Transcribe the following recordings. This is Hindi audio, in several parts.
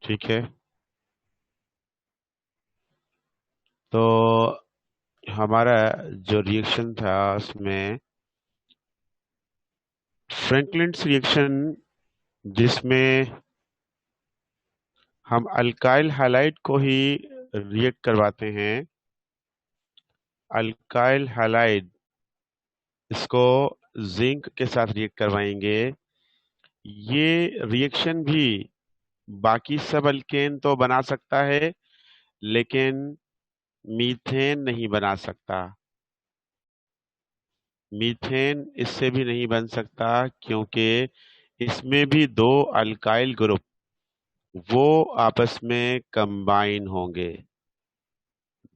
ठीक है। तो हमारा जो रिएक्शन था उसमें फ्रैंकलिन्स रिएक्शन, जिसमें हम अल्काइल हैलाइड को ही रिएक्ट करवाते हैं। अल्काइल हैलाइड, इसको जिंक के साथ रिएक्ट करवाएंगे। ये रिएक्शन भी बाकी सब अल्केन तो बना सकता है, लेकिन मीथेन नहीं बना सकता। मीथेन इससे भी नहीं बन सकता, क्योंकि इसमें भी दो अल्काइल ग्रुप वो आपस में कंबाइन होंगे।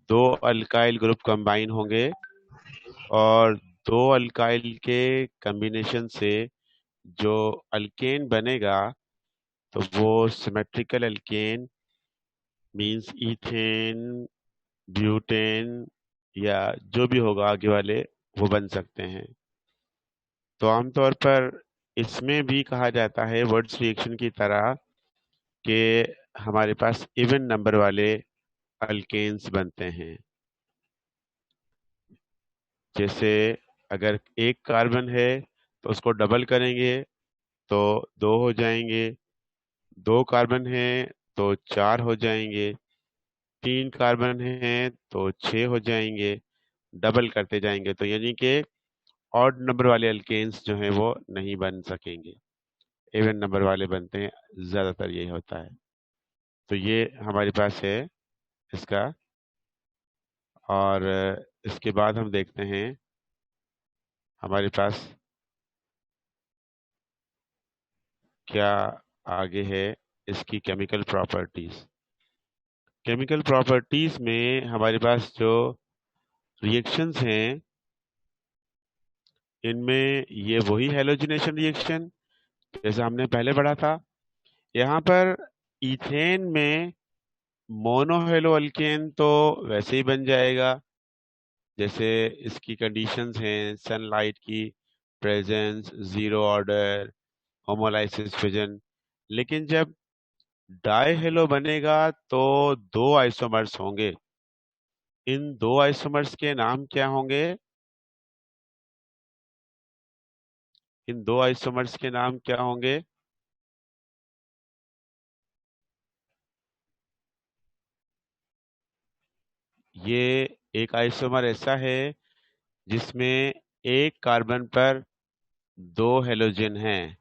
दो अल्काइल ग्रुप कंबाइन होंगे, और दो अल्काइल के कॉम्बिनेशन से जो अल्केन बनेगा, तो वो symmetrical alkane means ethane, butane, या जो भी होगा आगे वाले, वो बन सकते हैं। तो आमतौर पर इसमें भी कहा जाता है वर्ड्स रिएक्शन की तरह कि हमारे पास इवन नंबर वाले अल्केन्स बनते हैं। जैसे अगर एक कार्बन है तो उसको डबल करेंगे तो दो हो जाएंगे, दो कार्बन है तो चार हो जाएंगे, तीन कार्बन है तो छह हो जाएंगे, डबल करते जाएंगे। तो यानी कि ऑड नंबर वाले अल्केन्स जो हैं वो नहीं बन सकेंगे, इवन नंबर वाले बनते हैं, ज्यादातर यही होता है। तो ये हमारे पास है इसका। और इसके बाद हम देखते हैं हमारे पास क्या आगे है, इसकी केमिकल प्रॉपर्टीज। केमिकल प्रॉपर्टीज में हमारे पास जो रिएक्शंस हैं, इनमें ये वही हैलोजिनेशन रिएक्शन जैसे हमने पहले पढ़ा था। यहाँ पर इथेन में मोनोहेलो अल्केन तो वैसे ही बन जाएगा, जैसे इसकी कंडीशंस हैं सनलाइट की presence, zero order, homolysis fission. लेकिन जब डाइहेलो बनेगा तो दो आइसोमर्स होंगे। इन दो आइसोमर्स के नाम क्या होंगे? इन दो आइसोमर्स के नाम क्या होंगे? ये एक आइसोमर ऐसा है जिसमें एक कार्बन पर दो हेलोजन हैं,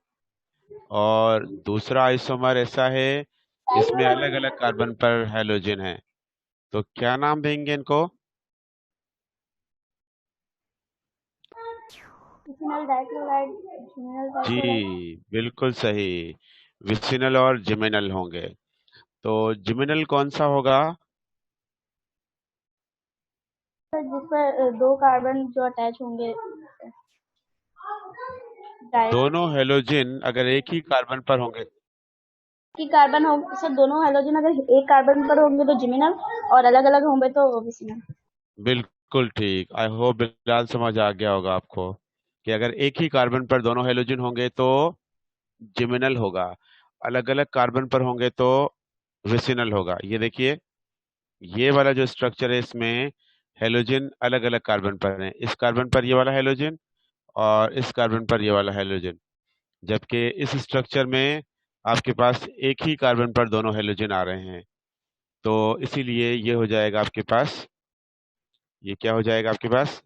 और दूसरा आइसोमर ऐसा है जिसमें अलग अलग कार्बन पर हेलोजन है। तो क्या नाम देंगे इनको? Vicinal dichloride, geminal dichloride. जी बिल्कुल सही, विसिनल और जिमिनल होंगे। तो जिमिनल कौन सा होगा? जिस पर दो कार्बन जो अटैच होंगे डायरेक्ट। दोनों हेलोजन अगर एक ही कार्बन पर होंगे। की कार्बन हो सर, दोनों हाइड्रोजन अगर एक कार्बन पर होंगे तो जिमिनल, और अलग अलग होंगे तो विसिनल। बिल्कुल ठीक। आई होप बिलाल समझ आ गया होगा आपको कि अगर एक ही कार्बन पर दोनों हेलोजन होंगे तो जिमिनल होगा, अलग अलग कार्बन पर होंगे तो विसिनल होगा। ये देखिए, ये वाला जो स्ट्रक्चर है इसमें हेलोजन अलग अलग कार्बन पर है। इस कार्बन पर ये वाला हेलोजन, और इस कार्बन पर ये वाला हेलोजन। जबकि इस स्ट्रक्चर में आपके पास एक ही कार्बन पर दोनों हेलोजन आ रहे हैं। तो इसीलिए ये हो जाएगा आपके पास, ये क्या हो जाएगा आपके पास?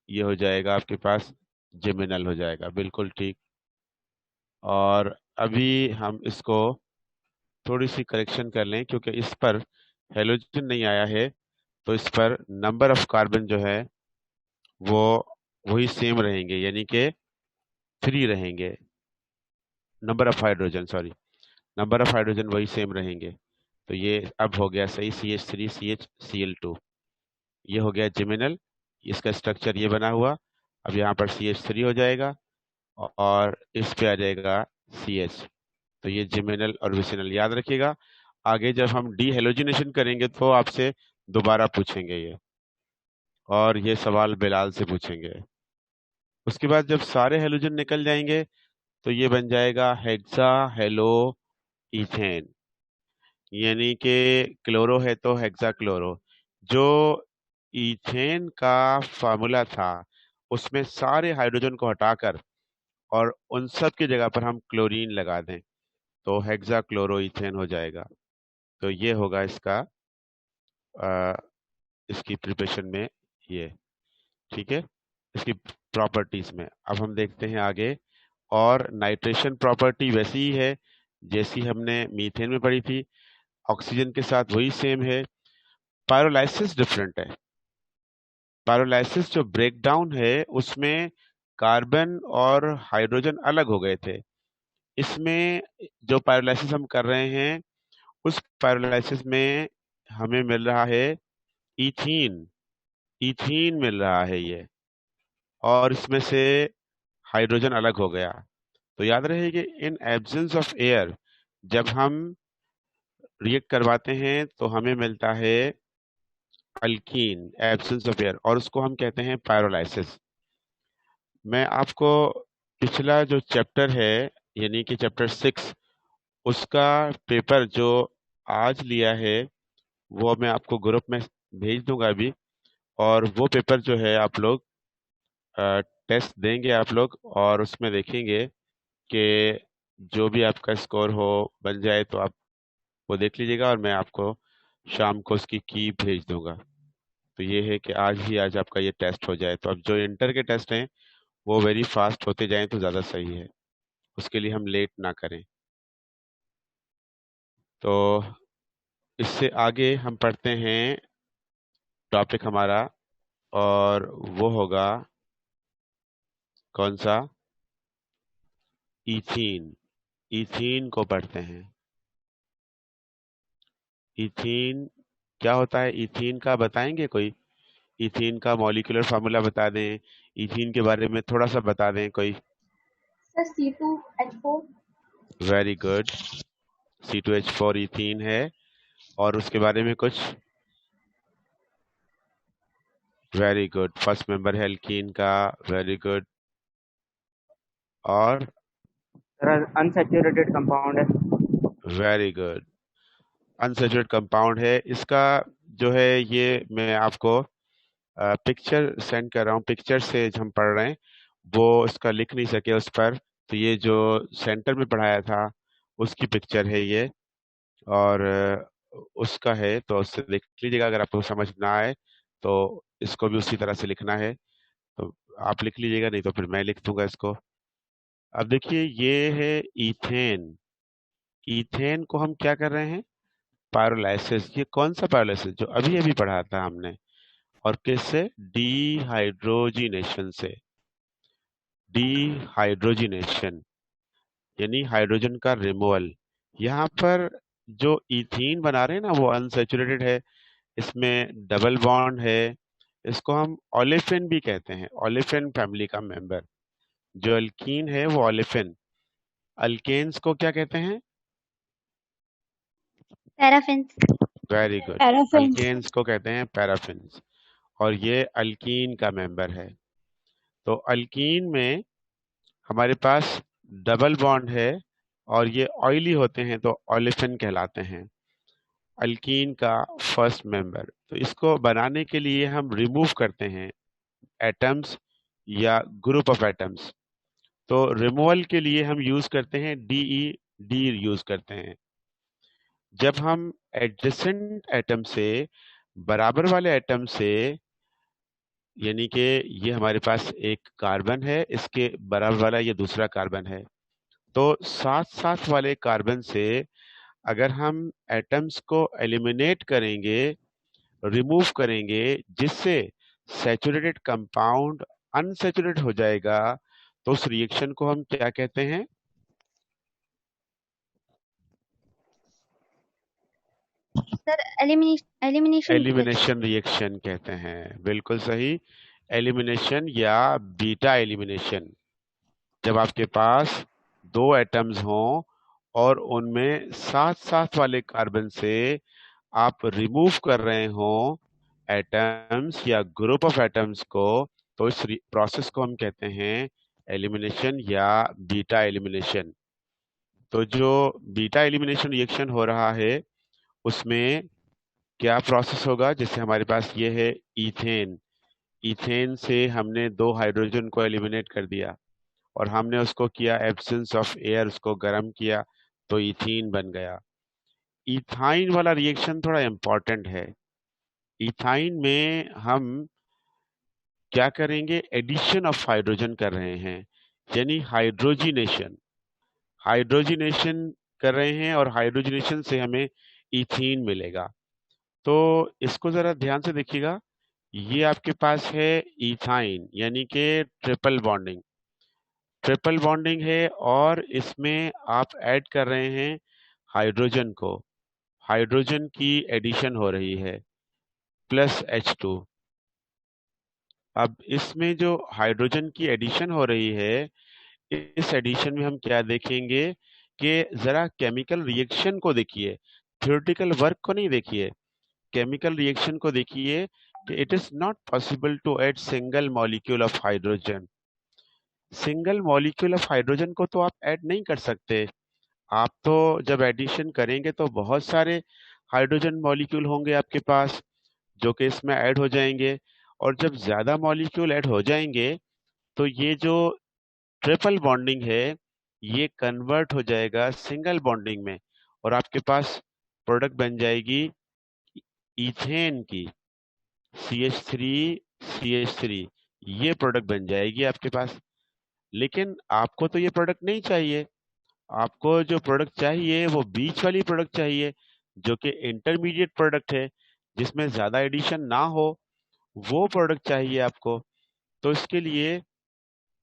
ये हो जाएगा आपके पास जिमिनल हो जाएगा, बिल्कुल ठीक। और अभी हम इसको थोड़ी सी करेक्शन कर लें, क्योंकि इस पर हेलोजन नहीं आया है, तो इस पर नंबर ऑफ कार्बन जो है वो वही सेम रहेंगे, यानी कि थ्री रहेंगे। Number of hydrogen, sorry, number of hydrogen वही सेम रहेंगे। तो ये अब हो गया सही, CH3 CH Cl2। ये हो गया जिमिनल, इसका स्ट्रक्चर ये बना हुआ। अब यहाँ पर CH3 हो जाएगा, और इस पे आ जाएगा CH। तो ये जिमिनल और विसिनल याद रखिएगा। आगे जब हम डी हेलोजिनेशन करेंगे तो आपसे दोबारा पूछेंगे ये, और ये सवाल बिलाल से पूछेंगे। उसके बाद जब सारे हेलोजन निकल जाएंगे तो ये बन जाएगा हेक्सा हेलो इथेन, यानी कि क्लोरो है तो हेक्साक्लोरो। जो इथेन का फार्मूला था उसमें सारे हाइड्रोजन को हटाकर और उन सब की जगह पर हम क्लोरीन लगा दें तो हेक्साक्लोरो इथेन हो जाएगा। तो ये होगा इसका इसकी प्रिपरेशन में ये, ठीक है, इसकी प्रॉपर्टीज में। अब हम देखते हैं आगे। और नाइट्रेशन प्रॉपर्टी वैसी ही है जैसी हमने मीथेन में पढ़ी थी, ऑक्सीजन के साथ वही सेम है। पायरोलाइसिस डिफरेंट है। पायरोलाइसिस जो ब्रेकडाउन है उसमें कार्बन और हाइड्रोजन अलग हो गए थे। इसमें जो पायरोलाइसिस हम कर रहे हैं उस पायरोलाइसिस में हमें मिल रहा है इथीन। इथीन मिल रहा है ये, और इसमें से हाइड्रोजन अलग हो गया। तो याद रहे कि इन एब्सेंस ऑफ एयर जब हम रिएक्ट करवाते हैं तो हमें मिलता है अल्कीन, एब्सेंस ऑफ एयर, और उसको हम कहते हैं पायरोलाइसिस। मैं आपको पिछला जो चैप्टर है यानी कि चैप्टर 6 उसका पेपर जो आज लिया है वो मैं आपको ग्रुप में भेज दूंगा अभी। और वो पेपर जो है आप लोग टेस्ट देंगे आप लोग, और उसमें देखेंगे कि जो भी आपका स्कोर हो बन जाए तो आप वो देख लीजिएगा, और मैं आपको शाम को उसकी की भेज दूंगा। तो ये है कि आज आपका ये टेस्ट हो जाए। तो अब जो इंटर के टेस्ट हैं वो वेरी फास्ट होते जाएं तो ज़्यादा सही है, उसके लिए हम लेट ना करें। तो इससे आगे हम पढ़ते हैं टॉपिक हमारा, और वो होगा कौन सा, इथीन। इथीन को पढ़ते हैं। इथीन क्या होता है, इथीन का बताएंगे कोई? इथीन का मॉलिक्यूलर फार्मूला बता दें, इथीन के बारे में थोड़ा सा बता दें कोई। Sir C2H4। Very good, C2H4 ethene है। और उसके बारे में कुछ? वेरी गुड, फर्स्ट मेंबर है एल्कीन का। Very good. और अनसैचुरेटेड कंपाउंड है। वेरी गुड, अनसैचुरेटेड कंपाउंड है इसका। जो है ये मैं आपको पिक्चर सेंड कर रहा हूँ, पिक्चर से हम पढ़ रहे हैं, वो इसका लिख नहीं सके उस पर। तो ये जो सेंटर में पढ़ाया था उसकी पिक्चर है ये, और उसका है तो उससे देख लीजिएगा। अगर आपको समझ ना आए तो इसको भी उसी तरह से लिखना है, तो आप लिख लीजिएगा, नहीं तो फिर मैं लिख दूंगा इसको। अब देखिए ये है इथेन। इथेन को हम क्या कर रहे हैं, पायरोलाइसिस। ये कौन सा पायरोलाइसिस, जो अभी अभी पढ़ा था हमने, और किससे, डीहाइड्रोजिनेशन से। डीहाइड्रोजिनेशन यानी हाइड्रोजन का रिमूवल। यहाँ पर जो इथीन बना रहे हैं ना वो अनसैचुरेटेड है, इसमें डबल बॉन्ड है। इसको हम ओलेफिन भी कहते हैं, ओलेफिन फैमिली का मेंबर। जो अल्कीन है वो ओलेफिन। अल्केन्स को क्या कहते हैं? Paraffins. Very good, paraffins. Alkanes को कहते हैं पैराफिन्स। और ये अल्कीन का मेंबर है। तो अल्कीन में हमारे पास डबल बॉन्ड है और ये ऑयली होते हैं तो ओलेफिन कहलाते हैं, अल्कीन का फर्स्ट मेंबर। तो इसको बनाने के लिए हम रिमूव करते हैं एटम्स या ग्रुप ऑफ एटम्स। तो रिमूवल के लिए हम यूज करते हैं डी यूज करते हैं। जब हम एडजेसेंट एटम से, बराबर वाले एटम से, यानी कि ये हमारे पास एक कार्बन है, इसके बराबर वाला ये दूसरा कार्बन है, तो साथ साथ वाले कार्बन से अगर हम एटम्स को एलिमिनेट करेंगे, रिमूव करेंगे, जिससे सैचुरेटेड कंपाउंड अनसैचुरेट हो जाएगा, तो उस रिएक्शन को हम क्या कहते हैं? Sir elimination reaction. Elimination reaction कहते हैं, बिल्कुल सही। एलिमिनेशन या बीटा एलिमिनेशन। जब आपके पास दो एटम्स हों और उनमें साथ साथ वाले कार्बन से आप रिमूव कर रहे हो एटम्स या ग्रुप ऑफ एटम्स को, तो इस प्रोसेस को हम कहते हैं एलिमिनेशन या बीटा एलिमिनेशन। तो जो बीटा एलिमिनेशन रिएक्शन हो रहा है उसमें क्या प्रोसेस होगा, जैसे हमारे पास ये है इथेन। इथेन से हमने 2 हाइड्रोजन को एलिमिनेट कर दिया और हमने उसको किया एब्सेंस ऑफ एयर, उसको गर्म किया तो इथीन बन गया। इथाइन वाला रिएक्शन थोड़ा इंपॉर्टेंट है। इथाइन में हम क्या करेंगे, एडिशन ऑफ हाइड्रोजन कर रहे हैं, यानी हाइड्रोजिनेशन। हाइड्रोजिनेशन कर रहे हैं और हाइड्रोजिनेशन से हमें इथीन मिलेगा। तो इसको जरा ध्यान से देखिएगा, ये आपके पास है इथाइन यानी कि ट्रिपल बॉन्डिंग। ट्रिपल बॉन्डिंग है और इसमें आप ऐड कर रहे हैं हाइड्रोजन को। हाइड्रोजन की एडिशन हो रही है प्लस H2। अब इसमें जो हाइड्रोजन की एडिशन हो रही है, इस एडिशन में हम क्या देखेंगे कि जरा केमिकल रिएक्शन को देखिए, थ्योरेटिकल वर्क को नहीं देखिए, केमिकल रिएक्शन को देखिए कि it is not possible to add single molecule of hydrogen. Single molecule of hydrogen को तो आप ऐड नहीं कर सकते। आप तो जब एडिशन करेंगे तो बहुत सारे हाइड्रोजन मॉलिक्यूल होंगे आपके पास जो कि इसमें ऐड हो जाएंगे, और जब ज्यादा मॉलिक्यूल ऐड हो जाएंगे तो ये जो ट्रिपल बॉन्डिंग है ये कन्वर्ट हो जाएगा सिंगल बॉन्डिंग में और आपके पास प्रोडक्ट बन जाएगी इथेन की, CH3CH3, ये प्रोडक्ट बन जाएगी आपके पास। लेकिन आपको तो ये प्रोडक्ट नहीं चाहिए, आपको जो प्रोडक्ट चाहिए वो बीच वाली प्रोडक्ट चाहिए जो कि इंटरमीडिएट प्रोडक्ट है, जिसमें ज्यादा एडिशन ना हो, वो प्रोडक्ट चाहिए आपको। तो इसके लिए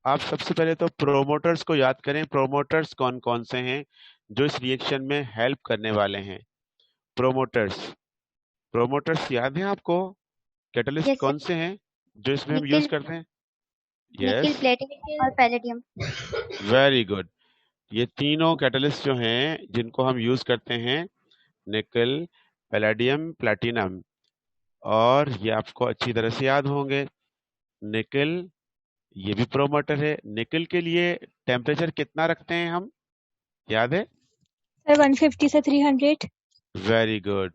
आप सबसे पहले तो प्रोमोटर्स को याद करें। प्रोमोटर्स कौन कौन से हैं जो इस रिएक्शन में हेल्प करने वाले हैं? प्रोमोटर्स, प्रोमोटर्स याद है आपको? कैटलिस्ट यस कौन सर। से हैं जो इसमें हम यूज निकिल, करते हैं? निकिल, यस, प्लेटिनम और पैलेडियम। Very good. ये तीनों कैटलिस्ट जो हैं जिनको हम यूज करते हैं, निकल, पैलेडियम, प्लैटिनम, और ये आपको अच्छी तरह से याद होंगे। निकल ये भी प्रोमोटर है। निकल के लिए टेम्परेचर कितना रखते हैं हम, याद है? सर 150 से 300। वेरी गुड,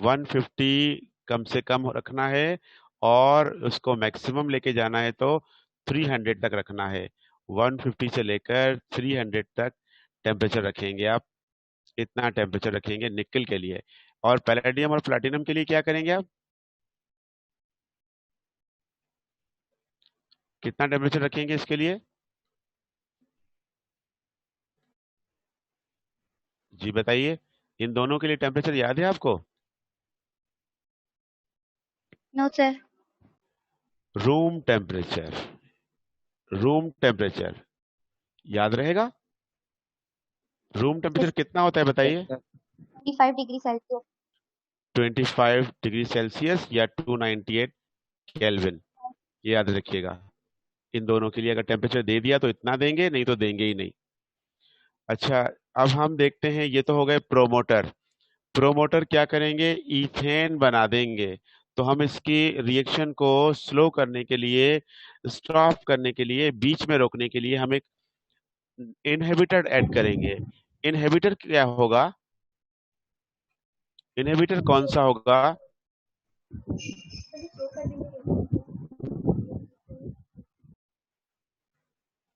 150 कम से कम रखना है और उसको मैक्सिमम लेके जाना है तो 300 तक रखना है। 150 से लेकर 300 तक टेम्परेचर रखेंगे आप, इतना टेम्परेचर रखेंगे निकल के लिए। और पैलेडियम और प्लैटिनम के लिए क्या करेंगे आप, कितना टेम्परेचर रखेंगे इसके लिए? जी बताइए, इन दोनों के लिए टेम्परेचर याद है आपको? No sir. Room temperature, room temperature याद रहेगा? रूम टेम्परेचर कितना होता है बताइए? 25 डिग्री सेल्सियस। 25 डिग्री सेल्सियस या 298 केल्विन, ये याद रखिएगा। इन दोनों के लिए अगर टेम्परेचर दे दिया तो इतना देंगे, नहीं तो देंगे ही नहीं। अच्छा, अब हम देखते हैं, ये तो हो गए प्रोमोटर। प्रोमोटर क्या करेंगे, इथेन बना देंगे। तो हम इसकी रिएक्शन को स्लो करने के लिए, स्टॉप करने के लिए, बीच में रोकने के लिए हम एक इनहिबिटर ऐड करेंगे। इनहिबिटर क्या होगा, इनहिबिटर कौन सा होगा?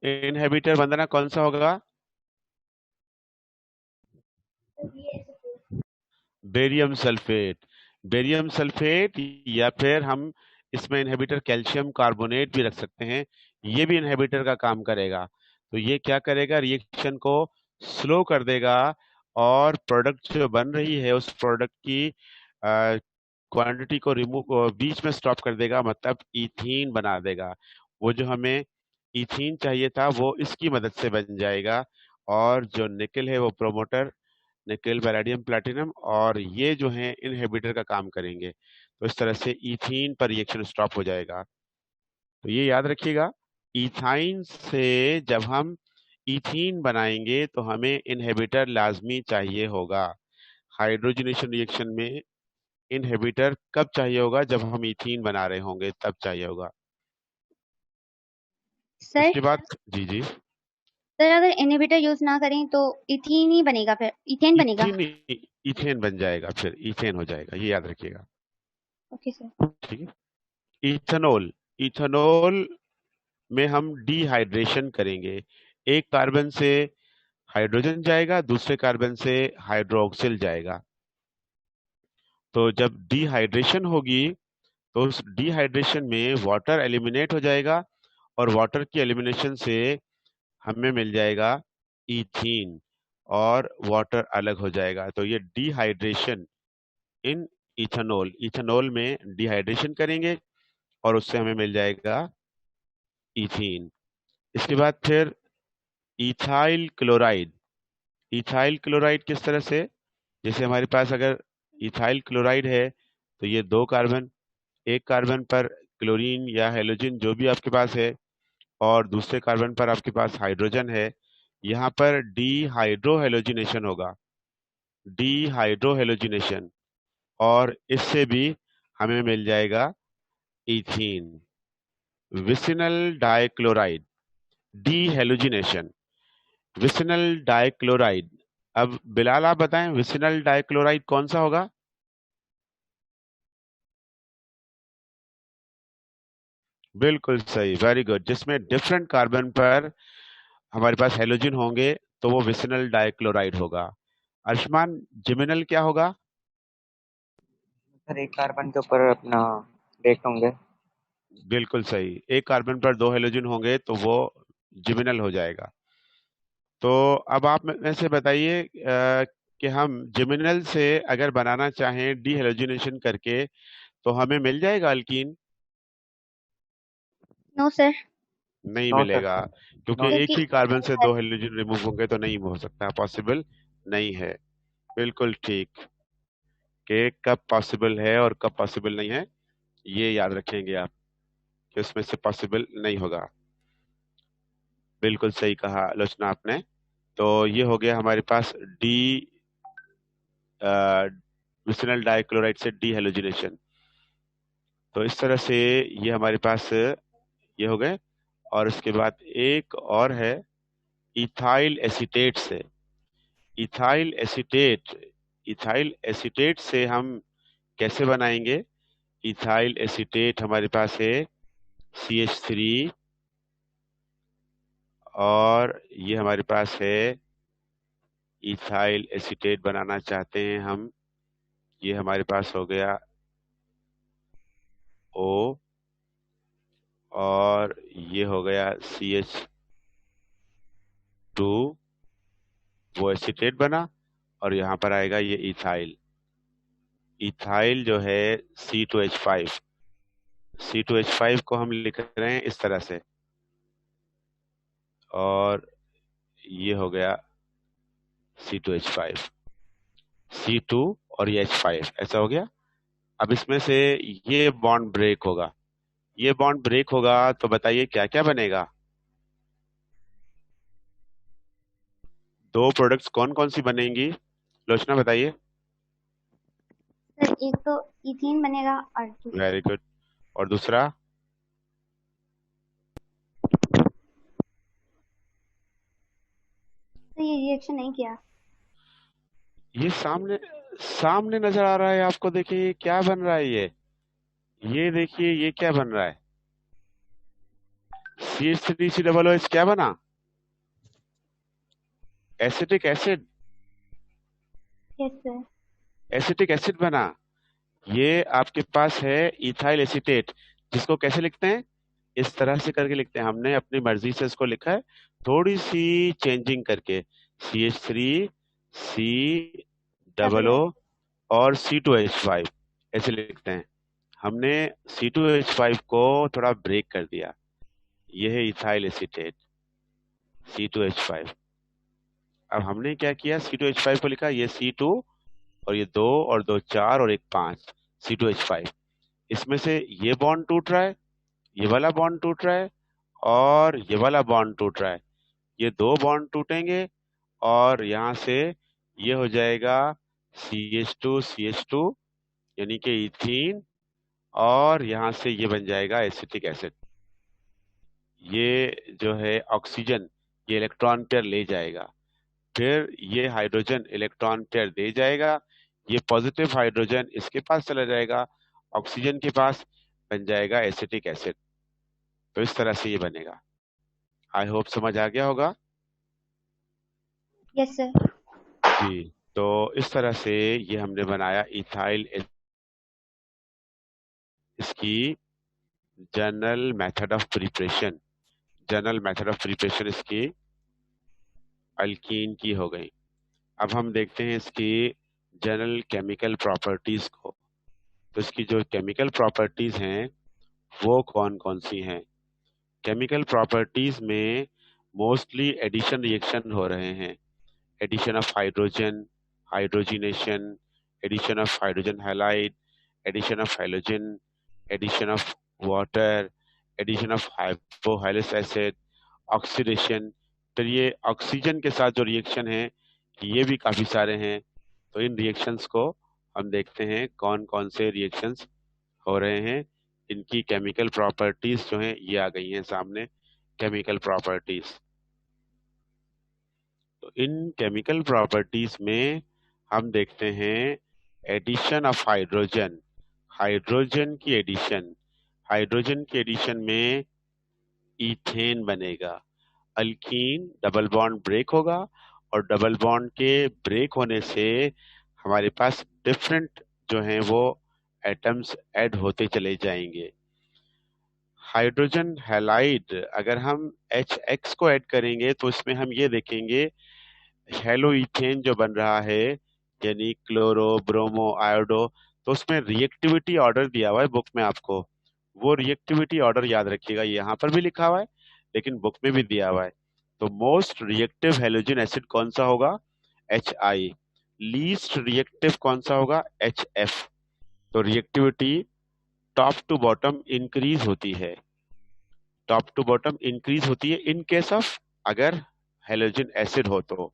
इनहिबिटर वंदना कौन सा होगा? Barium sulphate. बेरियम सल्फेट, या फिर हम इसमें इनहिबिटर कैल्शियम कार्बोनेट भी रख सकते हैं, ये भी इनहिबिटर का काम करेगा। तो ये क्या करेगा, रिएक्शन को स्लो कर देगा और प्रोडक्ट जो बन रही है उस प्रोडक्ट की क्वांटिटी को रिमूव, बीच में स्टॉप कर देगा, मतलब इथीन बना देगा। वो जो हमें इथीन चाहिए था वो इसकी मदद से बन जाएगा। और जो निकल है वो प्रोमोटर, निकल, पैलेडियम, प्लैटिनम, और ये जो है इनहिबिटर का काम करेंगे। तो इस तरह से इथीन पर रिएक्शन स्टॉप हो जाएगा। तो ये याद रखिएगा, इथाइन से जब हम इथीन बनाएंगे तो हमें इनहिबिटर लाजमी चाहिए होगा। हाइड्रोजनेशन रिएक्शन में इनहिबिटर कब चाहिए होगा, जब हम इथीन बना रहे होंगे तब चाहिए होगा। सर इसके बाद जी जी सर अगर इनहिबिटर यूज ना करें तो इथीन ही बनेगा, फिर इथेन बनेगा। इथीन, इथेन बन जाएगा, फिर इथेन हो जाएगा, ये याद रखिएगा। Okay sir. ठीक है। इथेनॉल, इथेनॉल में हम डिहाइड्रेशन करेंगे। एक कार्बन से हाइड्रोजन जाएगा, दूसरे कार्बन से हाइड्रोक्सिल जाएगा। तो जब डिहाइड्रेशन होगी तो उस डिहाइड्रेशन में वाटर एलिमिनेट हो जाएगा और वाटर की एलिमिनेशन से हमें मिल जाएगा इथीन और वाटर अलग हो जाएगा। तो ये डिहाइड्रेशन इन इथेनॉल, इथेनॉल में डिहाइड्रेशन करेंगे और उससे हमें मिल जाएगा इथीन। इसके बाद फिर इथाइल क्लोराइड, इथाइल क्लोराइड किस तरह से, जैसे हमारे पास अगर इथाइल क्लोराइड है तो ये दो कार्बन, एक कार्बन पर क्लोरीन या हेलोजन जो भी आपके पास है और दूसरे कार्बन पर आपके पास हाइड्रोजन है, यहाँ पर डीहाइड्रोहेलोजिनेशन होगा, डीहाइड्रोहेलोजिनेशन, और इससे भी हमें मिल जाएगा ethene. Vicinal dichloride, dehalogenation, vicinal dichloride. अब बिलाल आप बताएं विसिनल डाइक्लोराइड कौन सा होगा? बिल्कुल सही, वेरी गुड। जिसमें डिफरेंट कार्बन पर हमारे पास हेलोजन होंगे तो वो विसिनल डाइक्लोराइड होगा। अर्शमान, जिमिनल क्या होगा? सर एक कार्बन के ऊपर अपना डेट होंगे। बिल्कुल सही, एक कार्बन पर दो हेलोजन होंगे तो वो जिमिनल हो जाएगा। तो अब आप में से बताइए कि हम जिमिनल से अगर बनाना चाहें डीहेलोजिनेशन करके तो हमें मिल जाएगा अल्कीन? No sir. नहीं नो सर, मिलेगा, क्योंकि नो। एक क्योंकि ही कार्बन से दो हेलोजन रिमूव होंगे तो नहीं हो सकता, पॉसिबल नहीं है। बिल्कुल ठीक, कि कब पॉसिबल है और कब पॉसिबल नहीं है ये याद रखेंगे आप, कि उसमें से पॉसिबल नहीं होगा। बिल्कुल सही कहा आलोचना आपने। तो ये हो गया हमारे पास डी विसिनल डाइक्लोराइड से डी हेलोजिनेशन। तो इस तरह से ये हमारे पास ये हो गए। और इसके बाद एक और है इथाइल एसीटेट से, इथाइल एसीटेट, इथाइल एसीटेट से हम कैसे बनाएंगे? इथाइल एसीटेट हमारे पास है CH3, और ये हमारे पास है इथाइल एसीटेट बनाना चाहते हैं हम, ये हमारे पास हो गया O, और ये हो गया CH2, वो एसीटेट बना, और यहाँ पर आएगा ये इथाइल। इथाइल जो है C2H5, C2H5 को हम लिख रहे हैं इस तरह से, और ये हो गया C2H5, C2 और ये H5 ऐसा हो गया। अब इसमें से ये बॉन्ड ब्रेक होगा, ये बॉन्ड ब्रेक होगा तो बताइए क्या क्या बनेगा? दो प्रोडक्ट्स कौन कौन सी बनेंगी, लोचना बताइए। सर एक तो इथीन बनेगा और वेरी गुड, और दूसरा? तो ये रिएक्शन नहीं किया। ये सामने, सामने नजर आ रहा है आपको, देखिए ये क्या बन रहा है, ये देखिए ये क्या बन रहा है, CH3COOH क्या बना? Acetic acid, yes sir. Acetic acid बना। ये आपके पास है इथाइल एसीटेट, जिसको कैसे लिखते हैं? इस तरह से करके लिखते हैं, हमने अपनी मर्जी से इसको लिखा है, थोड़ी सी चेंजिंग करके, CH3COO और C2H5 ऐसे लिखते हैं। हमने C2H5 को थोड़ा ब्रेक कर दिया, यह है इथाइल एसीटेट C2H5। अब हमने क्या किया, C2H5 को लिखा, ये C2 और ये 2 और 2 4 और 1 5, C2H5। इसमें से ये बॉन्ड टूट रहा है, ये वाला बॉन्ड टूट रहा है, और ये वाला बॉन्ड टूट रहा है। ये दो बॉन्ड टूटेंगे और यहां से ये हो जाएगा CH2CH2, यानी कि इथीन, और यहां से ये बन जाएगा एसिटिक एसिड। ये जो है ऑक्सीजन, ये इलेक्ट्रॉन पेयर ले जाएगा, फिर ये हाइड्रोजन इलेक्ट्रॉन पेयर दे जाएगा, ये पॉजिटिव हाइड्रोजन इसके पास चला जाएगा, ऑक्सीजन के पास, बन जाएगा एसिटिक एसिड। तो इस तरह से ये बनेगा। आई होप समझ आ गया होगा। Yes sir. जी, तो इस तरह से ये हमने बनाया इथाइल। इसकी general method of preparation, general method of preparation इसकी अल्कीन की हो गई। अब हम देखते हैं इसकी जनरल केमिकल प्रॉपर्टीज को। तो इसकी जो केमिकल प्रॉपर्टीज हैं वो कौन कौन सी हैं? केमिकल प्रॉपर्टीज में मोस्टली एडिशन रिएक्शन हो रहे हैं। Addition of hydrogen, hydrogenation, addition of hydrogen halide, addition of halogen, addition of water, addition of hypohalous acid, oxidation. फिर ये ऑक्सीजन के साथ जो रिएक्शन है ये भी काफी सारे हैं। तो इन रिएक्शंस को हम देखते हैं कौन कौन से रिएक्शंस हो रहे हैं। इनकी केमिकल प्रॉपर्टीज जो हैं ये आ गई हैं सामने, केमिकल प्रॉपर्टीज। तो इन केमिकल प्रॉपर्टीज में हम देखते हैं एडिशन ऑफ हाइड्रोजन, हाइड्रोजन की एडिशन। हाइड्रोजन की एडिशन में इथेन बनेगा। अल्कीन डबल बॉन्ड ब्रेक होगा और डबल बॉन्ड के ब्रेक होने से हमारे पास डिफरेंट जो हैं वो एटम्स ऐड होते चले जाएंगे। हाइड्रोजन हैलाइड अगर हम HX को ऐड करेंगे तो इसमें हम ये देखेंगे हेलो इथेन जो बन रहा है, यानी क्लोरो ब्रोमो आयोडो। तो उसमें रिएक्टिविटी ऑर्डर दिया हुआ है बुक में आपको, वो रिएक्टिविटी ऑर्डर याद रखिएगा, यहाँ पर भी लिखा हुआ है लेकिन बुक में भी दिया हुआ है। तो मोस्ट रिएक्टिव हेलोजन एसिड कौन सा होगा? HI। लीस्ट रिएक्टिव कौन सा होगा? HF। तो reactivity top to bottom increase होती है, टॉप टू बॉटम इंक्रीज होती है इन केस ऑफ अगर हेलोजन एसिड हो तो।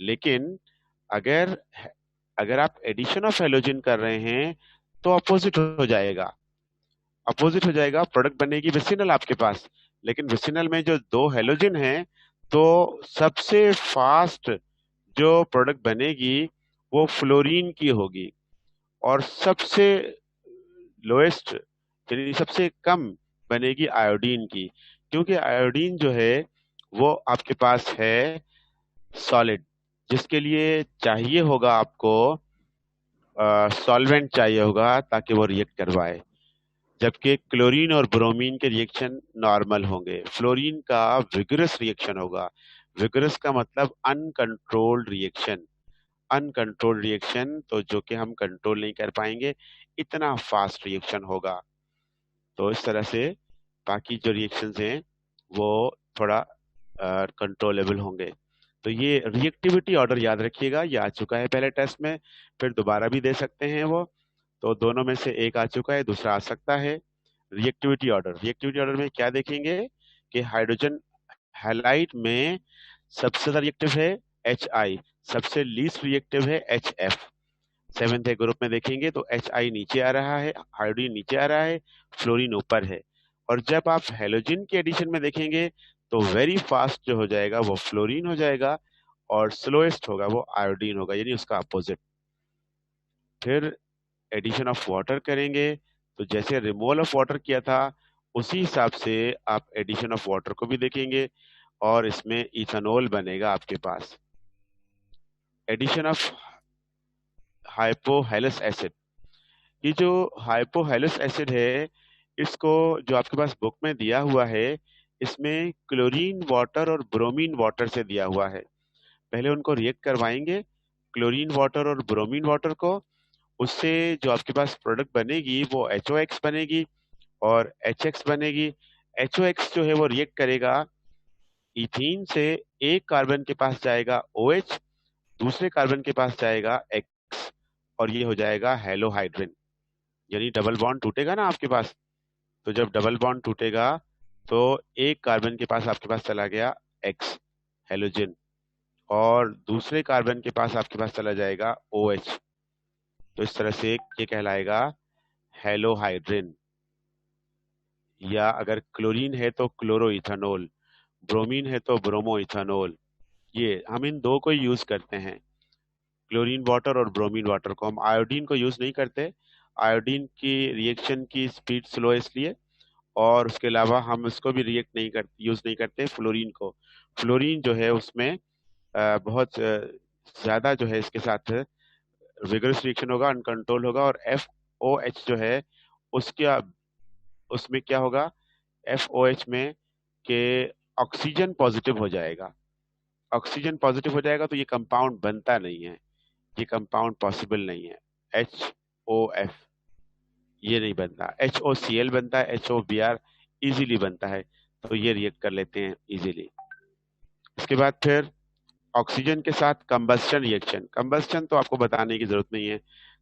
लेकिन अगर अगर आप एडिशन ऑफ हेलोजन कर रहे हैं तो अपोजिट हो जाएगा, अपोजिट हो जाएगा। प्रोडक्ट बनेगी विसिनल आपके पास, लेकिन विसिनल में जो दो हेलोजन हैं तो सबसे फास्ट जो प्रोडक्ट बनेगी वो फ्लोरीन की होगी और सबसे लोएस्ट यानी सबसे कम बनेगी आयोडीन की, क्योंकि आयोडीन जो है वो आपके पास है सॉलिड, जिसके लिए चाहिए होगा आपको सॉल्वेंट चाहिए होगा ताकि वो रिएक्ट करवाए। जबकि क्लोरीन और ब्रोमीन के रिएक्शन नॉर्मल होंगे, फ्लोरीन का विगरस रिएक्शन होगा। विगरस का मतलब अनकंट्रोल्ड रिएक्शन, अनकंट्रोल्ड रिएक्शन तो जो कि हम कंट्रोल नहीं कर पाएंगे, इतना फास्ट रिएक्शन होगा। तो इस तरह से बाकी जो रिएक्शंस हैं वो थोड़ा कंट्रोलेबल होंगे। तो ये रिएक्टिविटी ऑर्डर याद रखिएगा, ये आ चुका है पहले टेस्ट में, फिर दोबारा भी दे सकते हैं वो। तो दोनों में से एक आ चुका है, दूसरा आ सकता है। रिएक्टिविटी ऑर्डर, रिएक्टिविटी ऑर्डर में क्या देखेंगे कि हाइड्रोजन हैलाइड में सबसे ज्यादा रिएक्टिव है HI, सबसे लीस्ट रिएक्टिव है HF। सेवेंथ ग्रुप में देखेंगे तो HI नीचे आ रहा है, हाइड्रोजन नीचे आ रहा है, फ्लोरीन ऊपर है। और जब आप हेलोजन के एडिशन में देखेंगे तो वेरी फास्ट जो हो जाएगा वो फ्लोरीन हो जाएगा और स्लोएस्ट होगा वो आयोडीन होगा, यानी उसका अपोजिट। फिर एडिशन ऑफ वाटर करेंगे तो जैसे रिमूवल ऑफ वाटर किया था उसी हिसाब से आप एडिशन ऑफ वाटर को भी देखेंगे और इसमें इथेनॉल बनेगा आपके पास। एडिशन ऑफ हाइपोहाइलस एसिड, ये जो हाइपोहाइलस एसिड है इसको जो आपके पास बुक में दिया हुआ है इसमें क्लोरीन वाटर और ब्रोमीन वाटर से दिया हुआ है। पहले उनको रिएक्ट करवाएंगे क्लोरीन वाटर और ब्रोमीन वाटर को, उससे जो आपके पास प्रोडक्ट बनेगी वो HOX बनेगी और HX बनेगी। HOX जो है वो रिएक्ट करेगा इथीन से, एक कार्बन के पास जाएगा OH, दूसरे कार्बन के पास जाएगा X और ये हो जाएगा हेलोहाइड्रिन। यानी डबल बॉन्ड टूटेगा ना आपके पास, तो जब डबल बॉन्ड टूटेगा तो एक कार्बन के पास आपके पास चला गया X हेलोजन और दूसरे कार्बन के पास आपके पास चला जाएगा OH। तो इस तरह से ये कहलाएगा हेलोहाइड्रिन, या अगर क्लोरीन है तो क्लोरोइथेनॉल। ब्रोमीन है तो ब्रोमो इथानोल। ये हम इन दो को यूज करते हैं, क्लोरीन वाटर और ब्रोमीन वाटर को। हम आयोडीन को यूज नहीं करते, आयोडीन की रिएक्शन की स्पीड स्लो है इसलिए। और उसके अलावा हम इसको भी रिएक्ट नहीं कर यूज नहीं करते फ्लोरीन को। फ्लोरीन जो है उसमें बहुत ज्यादा जो है इसके साथ विगरस रिएक्शन होगा, अनकंट्रोल होगा। और FOH जो है उसके उसमें क्या होगा, FOH में के ऑक्सीजन पॉजिटिव हो जाएगा। ऑक्सीजन पॉजिटिव हो जाएगा तो ये कंपाउंड बनता नहीं है, ये कंपाउंड पॉसिबल नहीं है। HOF ये नहीं बनता, HOCl बनता है, HOBr इजीली बनता है, तो ये रिएक्ट कर लेते हैं इजीली। इसके बाद फिर ऑक्सीजन के साथ कंबस्शन रिएक्शन। कंबस्शन तो आपको बताने की जरूरत नहीं है,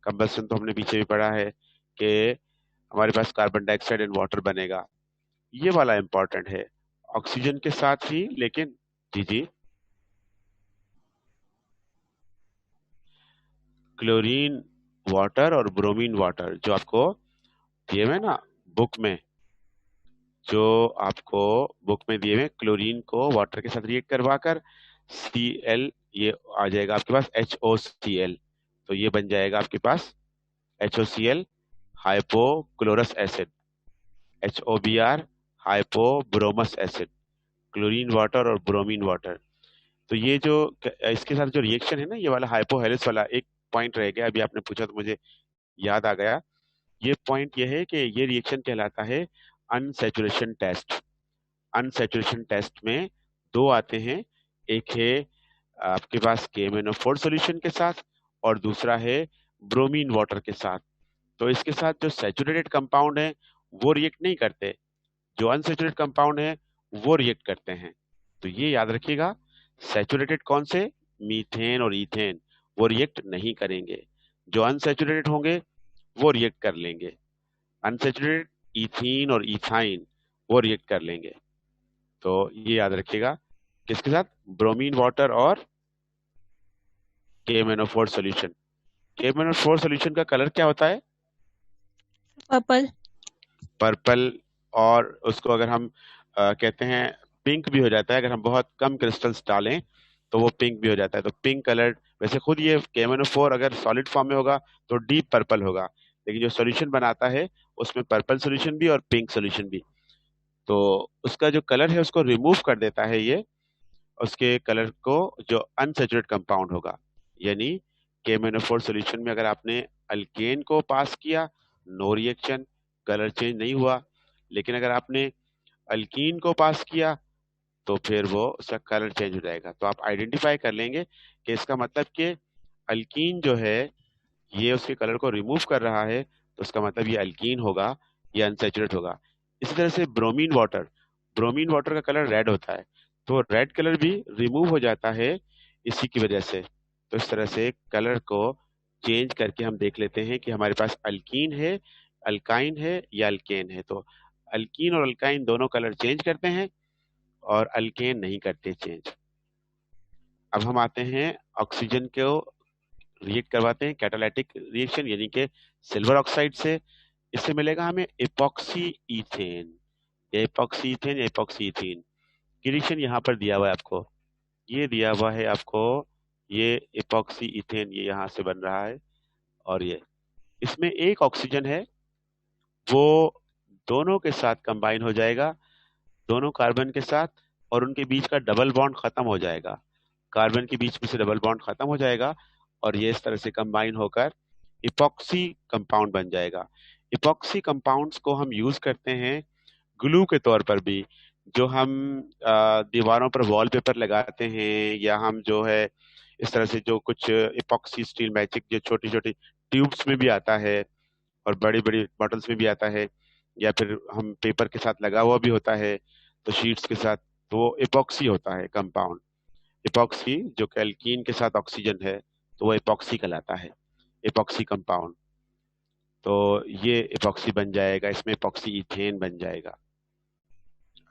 कंबस्शन तो हमने पीछे भी पढ़ा है कि हमारे पास कार्बन डाइऑक्साइड एंड वाटर बनेगा। ये वाला इंपॉर्टेंट है, ऑक्सीजन के साथ ही। लेकिन जी जी, क्लोरीन वाटर और ब्रोमीन वाटर जो आपको दिए हुए ना बुक में, जो आपको बुक में दिए हुए, क्लोरीन को वाटर के साथ रिएक्ट करवाकर Cl ये आ जाएगा आपके पास HOCl। तो ये बन जाएगा आपके पास HOCl hypochlorous acid, HOBr hypobromous acid, chlorine water और ब्रोमीन वाटर। तो ये जो इसके साथ जो रिएक्शन है ना, ये वाला हाइपोहेलिस वाला एक पॉइंट रह गया, अभी आपने पूछा तो मुझे याद आ गया। ये पॉइंट ये है कि ये रिएक्शन कहलाता है अनसैचुरेशन टेस्ट। अनसैचुरेशन टेस्ट में दो आते हैं, एक है आपके पास KMnO4 सॉल्यूशन के साथ और दूसरा है ब्रोमीन वाटर के साथ। तो इसके साथ जो सैचुरेटेड कंपाउंड है वो रिएक्ट नहीं करते, जो अनसैचुरेटेड कंपाउंड है वो रिएक्ट करते हैं। तो ये याद रखिएगा, सैचुरेटेड कौन से, मीथेन और ईथेन, वो रिएक्ट नहीं करेंगे। जो अनसैचुरेटेड होंगे वो रिएक्ट कर लेंगे। अनसैचुरेटेड इथीन और इथाइन वो रिएक्ट कर लेंगे। तो ये याद रखिएगा, किसके साथ, ब्रोमीन वाटर और KMnO4 सॉल्यूशन। KMnO4 सॉल्यूशन का कलर क्या होता है, पर्पल। पर्पल। और उसको अगर हम कहते हैं पिंक भी हो जाता है, अगर हम बहुत कम क्रिस्टल्स डालें तो वो पिंक भी हो जाता है। तो पिंक कलर, वैसे खुद ये KMnO4 अगर सॉलिड फॉर्म में होगा तो डीप पर्पल होगा, लेकिन जो सॉल्यूशन बनाता है उसमें पर्पल सॉल्यूशन भी और पिंक सॉल्यूशन भी। तो उसका जो कलर है उसको रिमूव कर देता है ये, उसके कलर को, जो अनसैचुरेटेड कंपाउंड होगा। यानी KMnO4 सॉल्यूशन में अगर आपने अल्केन को पास किया, नो रिएक्शन, कलर चेंज नहीं हुआ। लेकिन अगर आपने अल्कीन को पास किया तो फिर वो उसका कलर चेंज हो जाएगा। तो आप आइडेंटिफाई कर लेंगे कि इसका मतलब कि अल्कीन जो है ये उसके कलर को रिमूव कर रहा है, तो उसका मतलब ये अल्कीन होगा, ये अनसैचुरेट होगा। इसी तरह से ब्रोमीन वाटर, ब्रोमीन वाटर का कलर रेड होता है, तो रेड कलर भी रिमूव हो जाता है इसी की वजह से। तो इस तरह से कलर को चेंज करके हम देख लेते हैं कि हमारे पास अल्कीन है, अल्काइन है या अल्केन है। तो अल्कीन और अल्काइन दोनों कलर चेंज करते हैं और अल्केन नहीं करते चेंज। अब हम आते हैं ऑक्सीजन को रिएक्ट करवाते हैं कैटालिटिक रिएक्शन, यानी कि सिल्वर ऑक्साइड से। इससे मिलेगा हमें इपॉक्सी इथेन, या इपॉक्सी इथेन या इपॉक्सी इथीन की रिएक्शन यहाँ पर दिया हुआ है आपको, ये दिया हुआ है आपको, ये इपॉक्सी इथेन ये यहाँ से बन रहा है। और ये इसमें एक ऑक्सीजन है वो दोनों के साथ कंबाइन हो जाएगा, दोनों कार्बन के साथ, और उनके बीच का डबल बॉन्ड खत्म हो जाएगा, कार्बन के बीच में से डबल बॉन्ड खत्म हो जाएगा और ये इस तरह से कंबाइन होकर इपॉक्सी कंपाउंड बन जाएगा। इपॉक्सी कंपाउंड्स को हम यूज करते हैं ग्लू के तौर पर भी, जो हम दीवारों पर वॉलपेपर लगाते हैं, या हम जो है इस तरह से जो कुछ इपॉक्सी स्टील मैजिक जो छोटी छोटी ट्यूब्स में भी आता है और बड़ी बड़ी बॉटल्स में भी आता है, या फिर हम पेपर के साथ लगा हुआ भी होता है, तो शीट्स के साथ, तो वो इपॉक्सी होता है कंपाउंड। इपॉक्सी जो कि एल्कीन के साथ ऑक्सीजन है तो वो इपॉक्सी कहलाता है, इपॉक्सी कंपाउंड। तो ये इपॉक्सी बन जाएगा, इसमें इपॉक्सी इथेन बन जाएगा।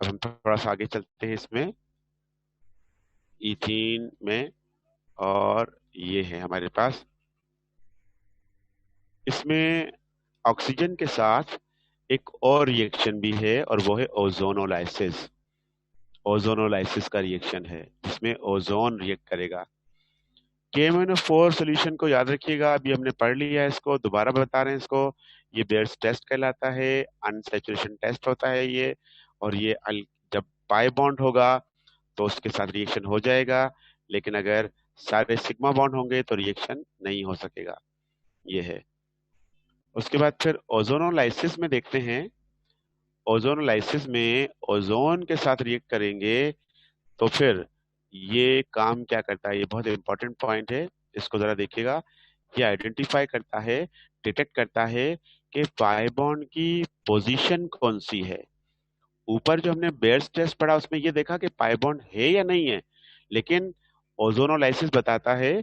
अब हम थोड़ा सा आगे चलते हैं इसमें इथीन में, और ये है हमारे पास, इसमें ऑक्सीजन के साथ एक और रिएक्शन भी है और वो है ओजोनोलाइसिस। ओजोनोलाइसिस का रिएक्शन है जिसमें ओजोन रिएक्ट करेगा। KMnO4 सोल्यूशन को याद रखिएगा, अभी हमने पढ़ लिया है, इसको दोबारा बता रहे हैं इसको। ये बेयर्स टेस्ट कहलाता है, अनसैचुरेशन टेस्ट होता है ये। और ये जब पाई बॉन्ड होगा तो उसके साथ रिएक्शन हो जाएगा, लेकिन अगर सारे सिग्मा बॉन्ड होंगे तो रिएक्शन नहीं हो सकेगा। ये है। उसके बाद फिर ओजोनोलाइसिस में देखते हैं। ओजोनोलाइसिस में ओजोन के साथ रिएक्ट करेंगे तो फिर ये काम क्या करता है, ये बहुत इंपॉर्टेंट पॉइंट है, इसको जरा देखिएगा। ये आइडेंटिफाई करता है, डिटेक्ट करता है कि पाई बॉन्ड की पोजीशन कौन सी है। ऊपर जो हमने बेयर्स टेस्ट पढ़ा उसमें ये देखा कि पाई बॉन्ड है या नहीं है, लेकिन ओजोनोलाइसिस बताता है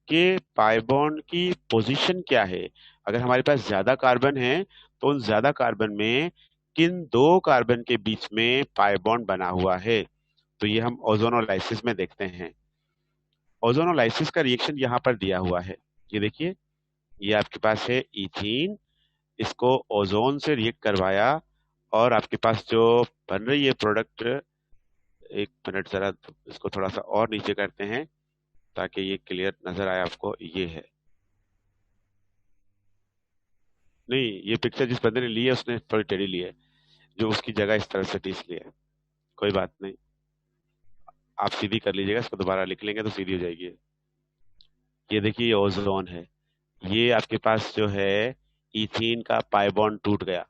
कि पाई बॉन्ड की पोजीशन क्या है। अगर हमारे पास ज्यादा कार्बन है तो उन ज्यादा कार्बन में किन दो कार्बन के बीच में पाई बॉन्ड बना हुआ है, तो ये हम ओजोनोलाइसिस में देखते हैं। ओजोनोलाइसिस का रिएक्शन यहाँ पर दिया हुआ है, ये देखिए। ये आपके पास है इथीन, इसको ओजोन से रिएक्ट करवाया और आपके पास जो बन रही है प्रोडक्ट, एक मिनट जरा इसको थोड़ा सा और नीचे करते हैं ताकि ये क्लियर नजर आए आपको। ये है, नहीं ये पिक्चर जिस बंदे ने ली है उसने थोड़ी टेढ़ी ली है, जो उसकी जगह इस तरह से टीस लिया है। कोई बात नहीं, आप सीधी कर लीजिएगा, इसको दोबारा लिख लेंगे तो सीधी हो जाएगी। ये देखिए ये ओजोन है। ये आपके पास जो है इथीन का पाई बॉन्ड टूट गया,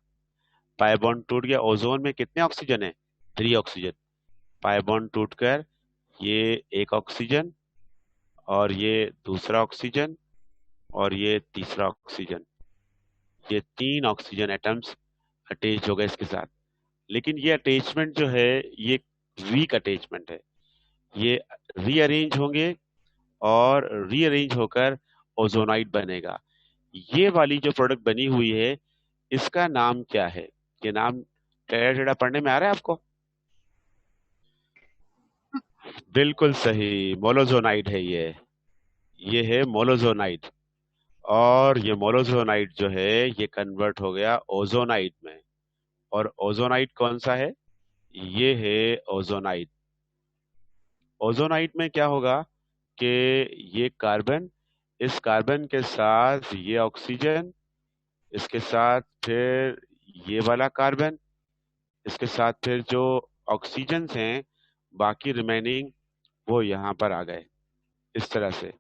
पाई बॉन्ड टूट गया। ओजोन में कितने ऑक्सीजन है? 3 ऑक्सीजन। पाई बॉन्ड टूटकर ये एक ऑक्सीजन और ये दूसरा ऑक्सीजन और ये तीसरा ऑक्सीजन, ये 3 ऑक्सीजन एटम्स अटैच हो गए इसके साथ। लेकिन ये अटैचमेंट जो है ये वीक अटैचमेंट है, ये रीअरेंज होंगे और रीअरेंज होकर ओजोनाइड बनेगा। ये वाली जो प्रोडक्ट बनी हुई है इसका नाम क्या है? ये नाम टेढ़ा टेढ़ा पढ़ने में आ रहा है आपको? बिल्कुल सही, मोलोजोनाइड है ये है मोलोजोनाइड। और ये मोलोजोनाइड जो है ये कन्वर्ट हो गया ओजोनाइड में। और ओजोनाइड कौन सा है? ये है ओजोनाइड। ओजोनाइड में क्या होगा कि ये कार्बन, इस कार्बन के साथ ये ऑक्सीजन, इसके साथ फिर ये वाला कार्बन, इसके साथ फिर जो ऑक्सीजन्स हैं बाकी रिमेनिंग वो यहाँ पर आ गए। इस तरह से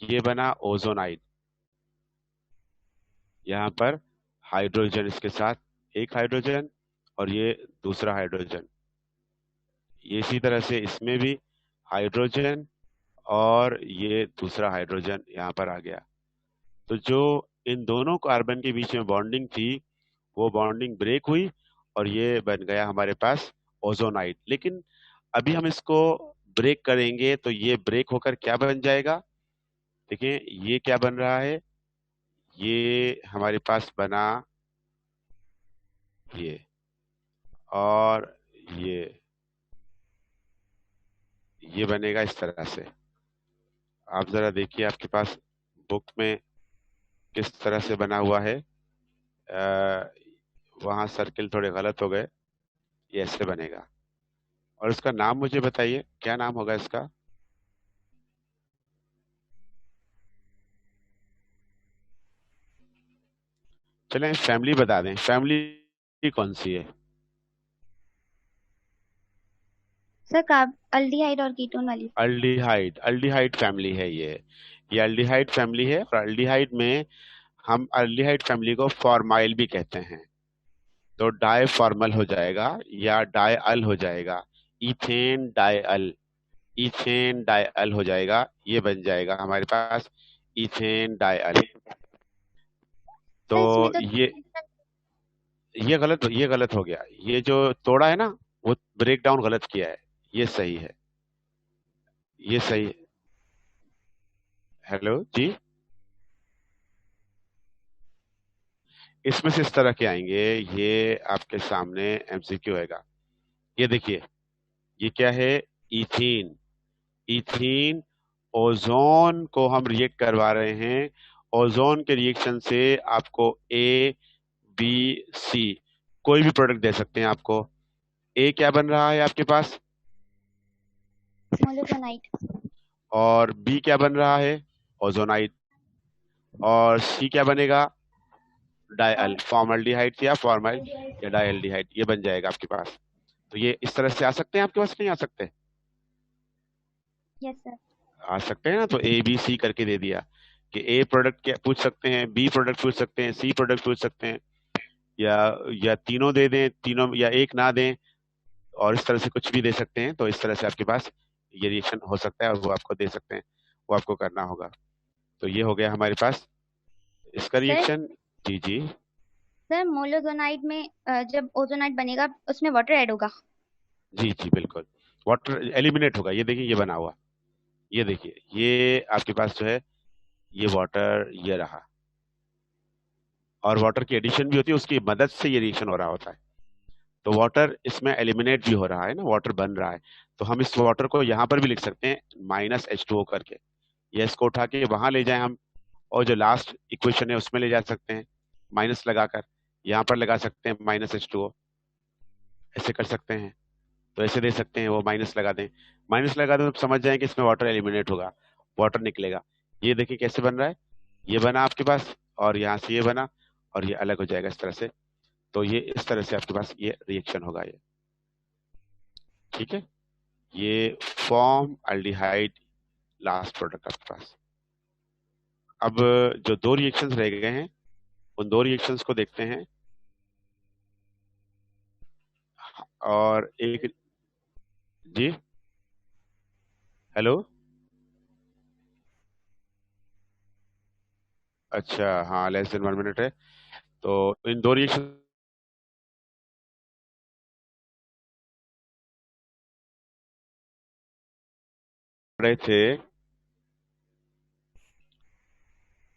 ये बना ओजोनाइड। यहाँ पर हाइड्रोजन, इसके साथ एक हाइड्रोजन और ये दूसरा हाइड्रोजन, ये इसी तरह से इसमें भी हाइड्रोजन और ये दूसरा हाइड्रोजन यहाँ पर आ गया। तो जो इन दोनों कार्बन के बीच में बॉन्डिंग थी वो बॉन्डिंग ब्रेक हुई और ये बन गया हमारे पास ओजोनाइड। लेकिन अभी हम इसको ब्रेक करेंगे तो ये ब्रेक होकर क्या बन जाएगा? देखिए ये क्या बन रहा है, ये हमारे पास बना ये, और ये बनेगा इस तरह से। आप जरा देखिए आपके पास बुक में किस तरह से बना हुआ है। वहां सर्किल थोड़े गलत हो गए, ये ऐसे बनेगा। और इसका नाम मुझे बताइए, क्या नाम होगा इसका? चलें फैमिली बता दें, फैमिली कौन सी है? सर कार्ब अल्डिहाइड और कीटोन वाली। अल्डिहाइड, अल्डिहाइड फैमिली है ये अल्डिहाइड फैमिली है। और अल्डिहाइड में हम अल्डिहाइड फैमिली को फॉर्माइल भी कहते हैं, तो डाई फॉर्मल हो जाएगा या डाई अल हो जाएगा। इथेन डाई अल, इथेन डाई अल हो जाएगा, ये बन जाएगा हमारे पास इथेन डाई अल। तो सर इसमें तो ये गलत हो गया, ये जो तोड़ा है ना वो ब्रेक डाउन गलत किया है, ये सही है, ये सही है। हेलो जी, इसमें से इस तरह के आएंगे, ये आपके सामने एमसीक्यू आएगा। ये देखिए ये क्या है, इथीन। इथीन ओजोन को हम रिएक्ट करवा रहे हैं, ओजोन के रिएक्शन से आपको ए बी सी कोई भी प्रोडक्ट दे सकते हैं आपको। ए क्या बन रहा है आपके पास? मोलिब्डेनाइट। और बी क्या बन रहा है? ओजोनाइट। और सी क्या बनेगा? फॉर्मल्डिहाइड या फॉर्मल या डाइल्डिहाइड, ये बन जाएगा आपके पास। तो ये इस तरह से आ सकते हैं आपके पास, नहीं आ सकते? Yes sir. आ सकते हैं ना। तो ए बी सी करके दे दिया कि ए प्रोडक्ट क्या पूछ सकते हैं, बी प्रोडक्ट पूछ सकते हैं, सी प्रोडक्ट पूछ सकते हैं, या तीनों दे दें, तीनों या एक ना दें, और इस तरह से कुछ भी दे सकते हैं। तो इस तरह से आपके पास ये रिएक्शन हो सकता है और वो आपको दे सकते हैं, वो आपको करना होगा। तो ये हो गया हमारे पास इसका सर रिएक्शन। जी जी सर मोलिब्डेनाइट में जब ओजोनाइट बनेगा उसमें वाटर ऐड होगा। जी जी बिल्कुल, वाटर एलिमिनेट होगा। ये देखिए ये बना हुआ, ये देखिए ये आपके पास जो है ये वाटर ये रहा, और वाटर की एडिशन भी होती है, उसकी मदद से ये रिएक्शन हो रहा होता है। तो वाटर इसमें एलिमिनेट भी हो रहा है ना, वाटर बन रहा है। तो हम इस वाटर को यहाँ पर भी लिख सकते हैं -H2O करके, या इसको उठा के वहां ले जाएं हम, और जो लास्ट इक्वेशन है उसमें ले जा सकते हैं माइनस लगाकर, यहाँ पर लगा सकते हैं -H2O, ऐसे कर सकते हैं। तो ऐसे दे सकते हैं, वो माइनस लगा दें, माइनस लगा दें तो समझ जाएं कि इसमें वाटर एलिमिनेट होगा, वाटर निकलेगा। ये देखिए कैसे बन रहा है, ये बना आपके पास, और यहाँ से ये बना, और ये अलग हो जाएगा इस तरह से। तो ये इस तरह से आपके पास ये रिएक्शन होगा ये, ठीक है। ये फॉर्म अल्डिहाइड लास्ट प्रोडक्ट आपके पास। अब जो दो रिएक्शंस रह गए हैं उन दो रिएक्शंस को देखते हैं। और एक, जी हेलो, अच्छा हाँ, लेस देन 1 मिनट है। तो इन दो रिएक्शन रहे थे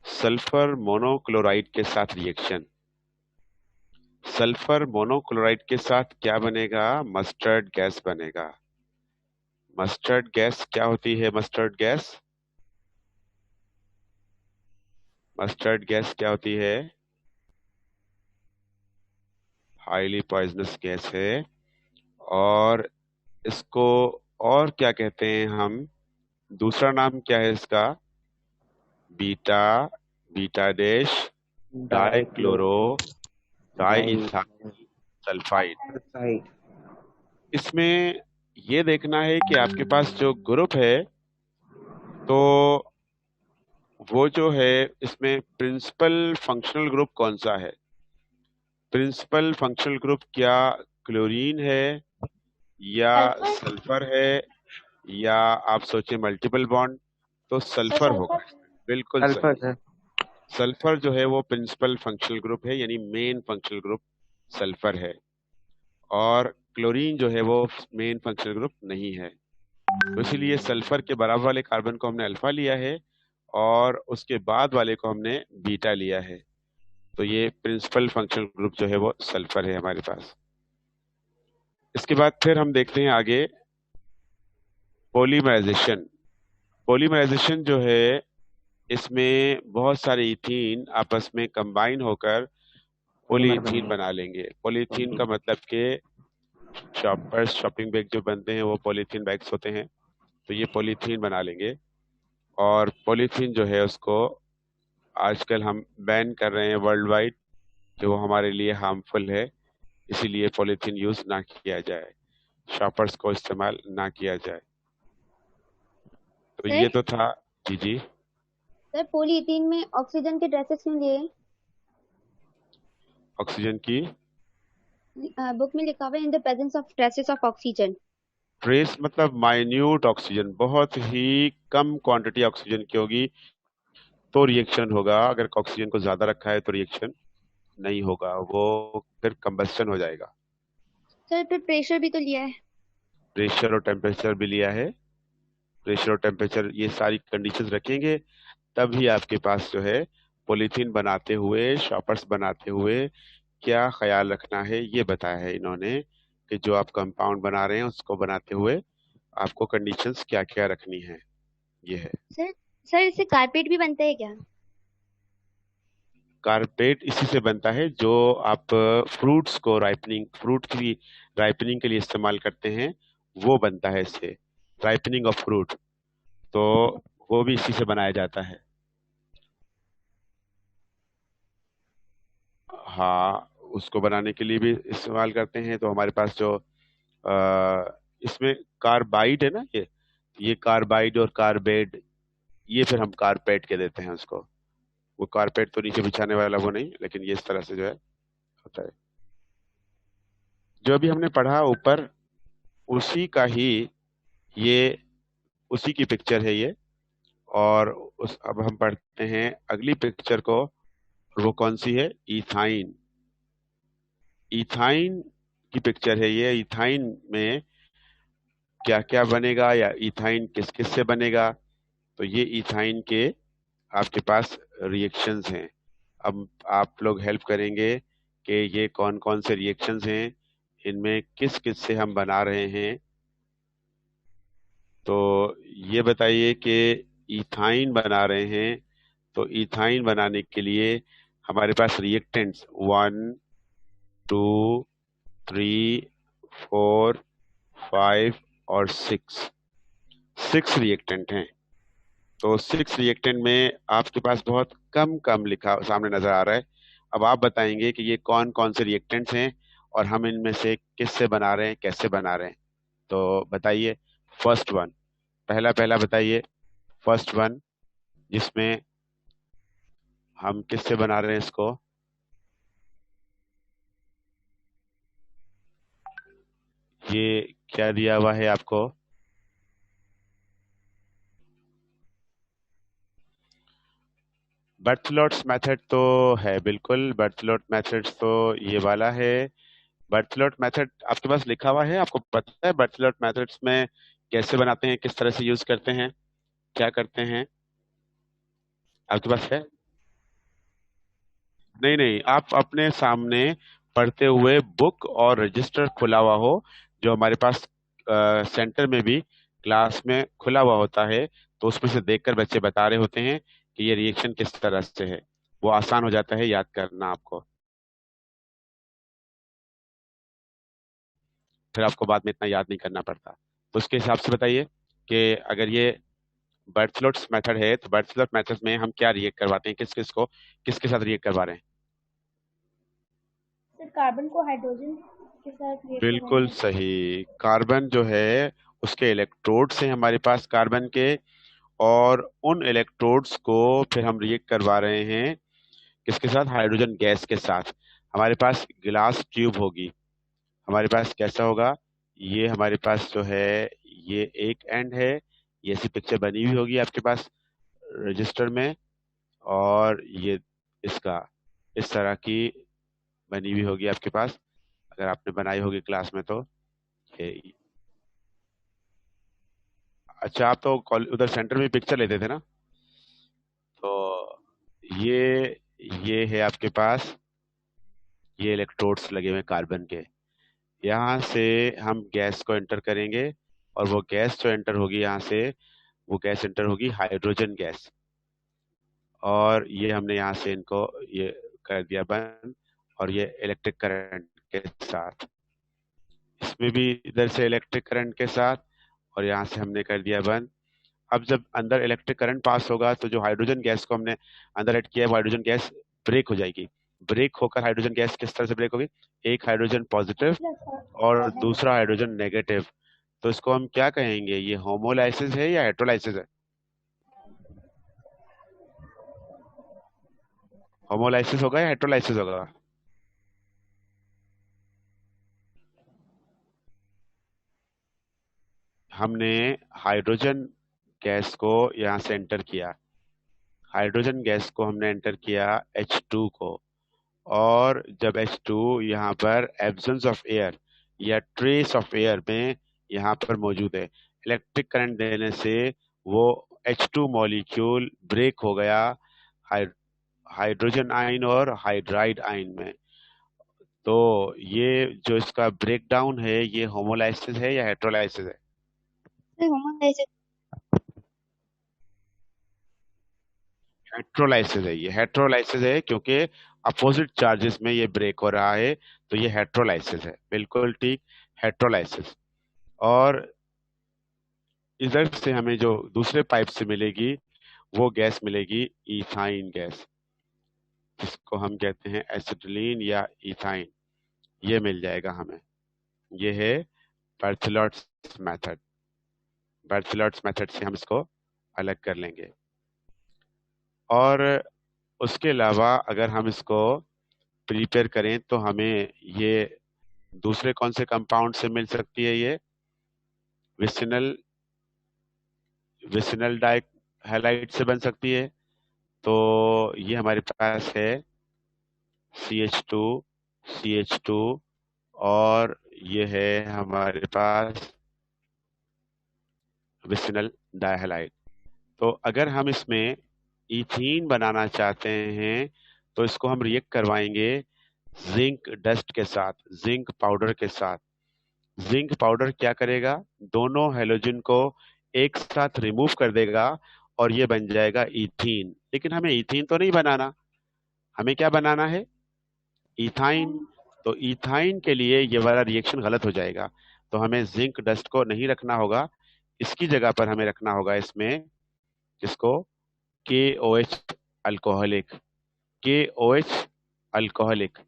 सल्फर मोनोक्लोराइड के साथ रिएक्शन। सल्फर मोनोक्लोराइड के साथ क्या बनेगा? मस्टर्ड गैस बनेगा। मस्टर्ड गैस क्या होती है? मस्टर्ड गैस, मस्टर्ड गैस क्या होती है? हाईली पॉइजनस गैस है। और इसको और क्या कहते हैं हम? दूसरा नाम क्या है इसका? Beta, beta dash dichloro diethyl sulphide. Disulphide. इसमें ये देखना है कि आपके पास जो ग्रुप है, तो वो जो है इसमें प्रिंसिपल फंक्शनल ग्रुप कौन सा है? प्रिंसिपल फंक्शनल ग्रुप क्या क्लोरीन है, या सल्फर। सल्फर है, या आप सोचे मल्टीपल बॉन्ड? तो सल्फर होगा सल्फर। इसमें, बिल्कुल सल्फर सही। सर। सल्फर जो है वो प्रिंसिपल फंक्शनल ग्रुप है, यानी मेन फंक्शनल ग्रुप सल्फर है। और क्लोरीन जो है वो मेन फंक्शनल ग्रुप नहीं है। तो इसीलिए सल्फर के बराबर वाले कार्बन को हमने अल्फा लिया है, और उसके बाद वाले को हमने बीटा लिया है। तो ये प्रिंसिपल फंक्शनल ग्रुप जो है वो सल्फर है हमारे पास। इसके बाद फिर हम देखते हैं आगे पॉलीमराइजेशन। पॉलीमराइजेशन जो है इसमें बहुत सारे इथीन आपस में कंबाइन होकर पॉलीइथीन बना लेंगे। पॉलीइथीन का मतलब कि शॉपिंग बैग जो बनते हैं वो पॉलीथीन बैग्स होते हैं। तो ये पॉलीथीन बना लेंगे, और पॉलीथीन जो है उसको आजकल हम बैन कर रहे हैं वर्ल्ड वाइड, कि वो हमारे लिए हार्मफुल है, इसीलिए पॉलीथीन यूज ना किया जाए, शॉपर्स को इस्तेमाल ना किया जाए। तो ये सर तो था। जी जी, सर पॉलीइथीन में ऑक्सीजन के ट्रेसेस क्यों लिए? ऑक्सीजन की बुक में लिखा हुआ है in the presence of traces of oxygen. Trace मतलब माइन्यूट ऑक्सीजन, बहुत ही कम क्वांटिटी ऑक्सीजन की होगी तो रिएक्शन होगा। अगर ऑक्सीजन को ज्यादा रखा है तो रिएक्शन नहीं होगा, वो फिर कंबस्शन हो जाएगा। सर फिर प्रेशर भी तो लिया है। प्रेशर और टेम्परेचर भी लिया है। प्रेशर और टेम्परेचर ये सारी कंडीशंस रखेंगे, तभी आपके पास जो है पॉलीथीन बनाते हुए, शॉपर्स बनाते हुए क्या ख्याल रखना है ये बताया है इन्होंने, कि जो आप कंपाउंड बना रहे हैं उसको बनाते हुए आपको कंडीशंस क्या क्या रखनी है, ये है। सर सर इससे कारपेट भी बनता है क्या? कारपेट इसी से बनता है जो आप फ्रूट्स को राइपनिंग, फ्रूट की राइपनिंग के लिए इस्तेमाल करते हैं, वो बनता है इससे। राइपनिंग ऑफ फ्रूट, तो वो भी इसी से बनाया जाता है। हाँ, उसको बनाने के लिए भी इस्तेमाल करते हैं। तो हमारे पास जो इसमें कार्बाइड है ना, ये कार्बाइड और कार्बेड, ये फिर हम कारपेट के देते हैं उसको। वो कारपेट तो नीचे बिछाने वाला वो नहीं, लेकिन ये इस तरह से जो है होता है। जो भी हमने पढ़ा ऊपर, उसी का ही ये, उसी की पिक्चर है ये। और अब हम पढ़ते हैं अगली पिक्चर को। वो कौन सी है? इथाइन। इथाइन की पिक्चर है ये। इथाइन में क्या क्या बनेगा, या इथाइन किस किस से बनेगा? तो ये इथाइन के आपके पास रिएक्शंस हैं। अब आप लोग हेल्प करेंगे कि ये कौन कौन से रिएक्शंस हैं, इनमें किस किस से हम बना रहे हैं। तो ये बताइए कि इथाइन बना रहे हैं, तो इथाइन बनाने के लिए हमारे पास रिएक्टेंट्स 1 2 3 4 5 और 6 रिएक्टेंट हैं। तो 6 रिएक्टेंट में आपके पास बहुत कम कम लिखा सामने नजर आ रहा है। अब आप बताएंगे कि ये कौन कौन से रिएक्टेंट्स हैं और हम इनमें से किस से बना रहे हैं, कैसे बना रहे हैं। तो बताइए, फर्स्ट वन, पहला पहला बताइए, फर्स्ट वन, जिसमें हम किस से बना रहे हैं इसको। ये क्या दिया हुआ है आपको? बर्थलोट्स मेथड तो है, बिल्कुल बर्थलोट मेथड तो ये वाला है। बर्थलोट मेथड आपके पास लिखा हुआ है, आपको पता है बर्थलोट मेथड्स में कैसे बनाते हैं, किस तरह से यूज करते हैं, क्या करते हैं? आपके पास है? नहीं नहीं, आप अपने सामने पढ़ते हुए बुक और रजिस्टर खुला हुआ हो, जो हमारे पास सेंटर में भी क्लास में खुला हुआ होता है, तो उसमें से देखकर बच्चे बता रहे होते हैं कि ये रिएक्शन किस तरह से है। वो आसान हो जाता है याद करना आपको, फिर आपको बाद में इतना याद नहीं करना पड़ता। तो उसके हिसाब से बताइए कि अगर ये बर्थलोट्स मेथड है, तो बर्थलोट मेथड में हम क्या रिएक्ट करवाते हैं, किस किस को किसके साथ रिएक्ट करवा रहे हैं? सर कार्बन को हाइड्रोजन के साथ रिएक्ट बिल्कुल करवाएंगे। सही। कार्बन जो है, उसके इलेक्ट्रोड्स हैं हमारे पास कार्बन के, और उन इलेक्ट्रोड्स को फिर हम रिएक्ट करवा रहे हैं किसके साथ? हाइड्रोजन गैस के साथ। हमारे पास गिलास ट्यूब होगी, हमारे पास कैसा होगा? ये हमारे पास जो है, ये एक एंड है, ये ऐसी पिक्चर बनी हुई होगी आपके पास रजिस्टर में, और ये इसका इस तरह की बनी हुई होगी आपके पास, अगर आपने बनाई होगी क्लास में तो। ये अच्छा, आप तो उधर सेंटर में पिक्चर लेते थे ना, तो ये है आपके पास, ये इलेक्ट्रोड्स लगे हुए हैं कार्बन के। यहाँ से हम गैस को एंटर करेंगे, और वो गैस जो एंटर होगी यहाँ से, वो गैस एंटर होगी हाइड्रोजन गैस। और ये हमने यहाँ से इनको ये कर दिया बंद, और ये इलेक्ट्रिक करंट के साथ, इसमें भी इधर से इलेक्ट्रिक करंट के साथ, और यहाँ से हमने कर दिया बंद। अब जब अंदर इलेक्ट्रिक करंट पास होगा, तो जो हाइड्रोजन गैस को हमने अंदर ऐड किया है, वो हाइड्रोजन गैस ब्रेक हो जाएगी। ब्रेक होकर हाइड्रोजन गैस किस तरह से ब्रेक होगी? एक हाइड्रोजन पॉजिटिव और दूसरा हाइड्रोजन नेगेटिव। तो इसको हम क्या कहेंगे? ये होमोलाइसिस है या हेट्रोलाइसिस है? होमोलाइसिस होगा या हेट्रोलाइसिस होगा? हमने हाइड्रोजन गैस को यहाँ से एंटर किया, हाइड्रोजन गैस को हमने एंटर किया H2 को, और जब H2 यहाँ पर एब्सेंस ऑफ एयर या ट्रेस ऑफ एयर में यहाँ पर मौजूद है, इलेक्ट्रिक करंट देने से वो H2 मॉलिक्यूल ब्रेक हो गया हाइड्रोजन आयन और हाइड्राइड आयन में। तो ये जो इसका ब्रेकडाउन है, ये होमोलाइसिस है या हेट्रोलाइसिस है? होमोलाइसिस। हेट्रोलाइसिस है, ये हेट्रोलाइसिस है, क्योंकि अपोजिट चार्जेस में ये ब्रेक हो रहा है, तो ये हेट्रोलाइसिस है, बिल्कुल ठीक, हेट्रोलाइसिस। और इधर से हमें जो दूसरे पाइप से मिलेगी वो गैस मिलेगी इथाइन गैस, जिसको हम कहते हैं एसिटिलीन या इथाइन। ये मिल जाएगा हमें। ये है बर्थेलॉट्स मेथड। बर्थेलॉट्स मेथड से हम इसको अलग कर लेंगे। और उसके अलावा अगर हम इसको प्रिपेयर करें तो हमें ये दूसरे कौन से कंपाउंड से मिल सकती है? ये विसिनल विसिनल डाइहैलाइड से बन सकती है। तो ये हमारे पास है CH2 CH2 और ये है हमारे पास विसिनल डाइहैलाइड। तो अगर हम इसमें इथीन बनाना चाहते हैं तो इसको हम रिएक्ट करवाएंगे जिंक डस्ट के साथ, जिंक पाउडर के साथ। जिंक पाउडर क्या करेगा? दोनों हैलोजन को एक साथ रिमूव कर देगा और ये बन जाएगा इथीन। लेकिन हमें इथीन तो नहीं बनाना, हमें क्या बनाना है? इथाइन। तो इथाइन के लिए ये वाला रिएक्शन गलत हो जाएगा, तो हमें जिंक डस्ट को नहीं रखना होगा। इसकी जगह पर हमें रखना होगा इसमें इसको KOH alcoholic. KOH alcoholic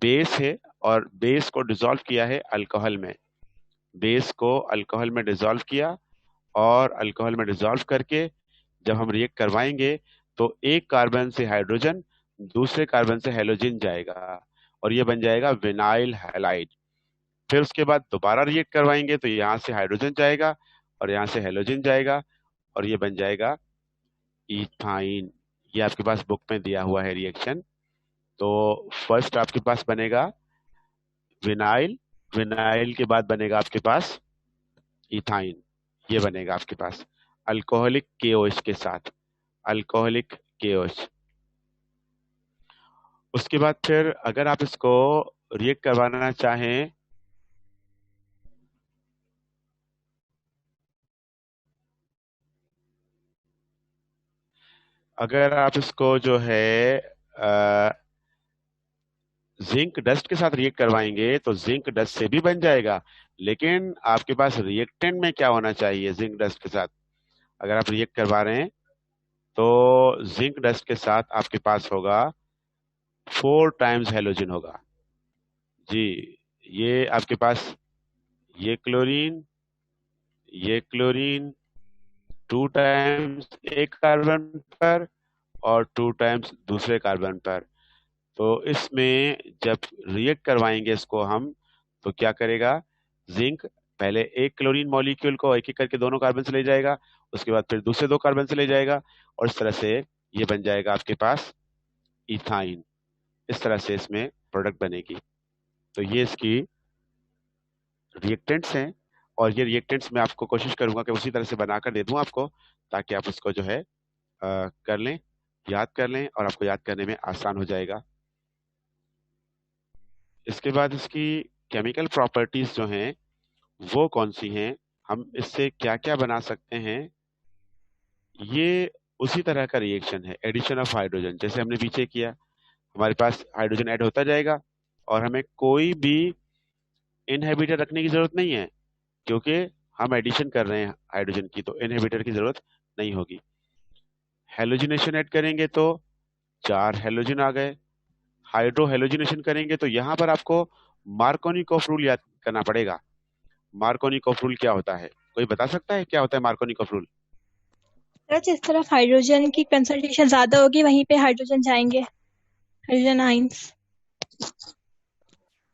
base है और बेस को डिसॉल्व किया है अल्कोहल में। बेस को अल्कोहल में डिसॉल्व किया और अल्कोहल में डिसॉल्व करके जब हम रिएक्ट करवाएंगे तो एक कार्बन से हाइड्रोजन दूसरे कार्बन से हैलोजन जाएगा और ये बन जाएगा विनाइल हैलाइड। फिर उसके बाद दोबारा रिएक्ट करवाएंगे तो यहाँ से हाइड्रोजन जाएगा और यहाँ से हैलोजन जाएगा और ये बन जाएगा इथाइन। ये आपके पास बुक में दिया हुआ है रिएक्शन। तो फर्स्ट आपके पास बनेगा विनाइल, विनाइल के बाद बनेगा आपके पास इथाइन। ये बनेगा आपके पास अल्कोहलिक KOH के साथ, अल्कोहलिक KOH। उसके बाद फिर अगर आप इसको रिएक्ट करवाना चाहें अगर आप इसको जो है जिंक डस्ट के साथ रिएक्ट करवाएंगे तो जिंक डस्ट से भी बन जाएगा। लेकिन आपके पास रिएक्टेंट में क्या होना चाहिए? जिंक डस्ट के साथ अगर आप रिएक्ट करवा रहे हैं तो जिंक डस्ट के साथ आपके पास होगा 4 टाइम्स हैलोजन होगा जी। ये आपके पास ये क्लोरीन 2 टाइम्स एक कार्बन पर और 2 टाइम्स दूसरे कार्बन पर। तो इसमें जब रिएक्ट करवाएंगे इसको हम तो क्या करेगा? जिंक पहले एक क्लोरीन मॉलिक्यूल को एक एक करके दोनों कार्बन से ले जाएगा, उसके बाद फिर दूसरे 2 कार्बन से ले जाएगा और इस तरह से ये बन जाएगा आपके पास इथाइन। इस तरह से इसमें प्रोडक्ट बनेगी। तो ये इसकी रिएक्टेंट्स हैं और ये रिएक्टेंट्स मैं आपको कोशिश करूंगा कि उसी तरह से बनाकर दे दूं आपको, ताकि आप उसको जो है कर लें, याद कर लें और आपको याद करने में आसान हो जाएगा। इसके बाद इसकी केमिकल प्रॉपर्टीज जो हैं वो कौन सी हैं, हम इससे क्या क्या बना सकते हैं। ये उसी तरह का रिएक्शन है, एडिशन ऑफ हाइड्रोजन, जैसे हमने पीछे किया। हमारे पास हाइड्रोजन ऐड होता जाएगा और हमें कोई भी इनहिबिटर रखने की जरूरत नहीं है, क्योंकि हम एडिशन कर रहे हैं हाइड्रोजन की, तो इनहिबिटर की जरूरत नहीं होगी। हेलोजिनेशन ऐड करेंगे तो 4 हेलोजन आ गए। हाइड्रो हेलोजिनेशन करेंगे तो यहाँ पर आपको मार्कोनिकॉफ रूल याद करना पड़ेगा। मार्कोनिकॉफ रूल क्या होता है? कोई बता सकता है क्या होता है मार्कोनिकॉफ रूल? जिस तरफ हाइड्रोजन की कंसंट्रेशन ज्यादा होगी वहीं पे हाइड्रोजन जाएंगे, हाइड्रोजन आइंस।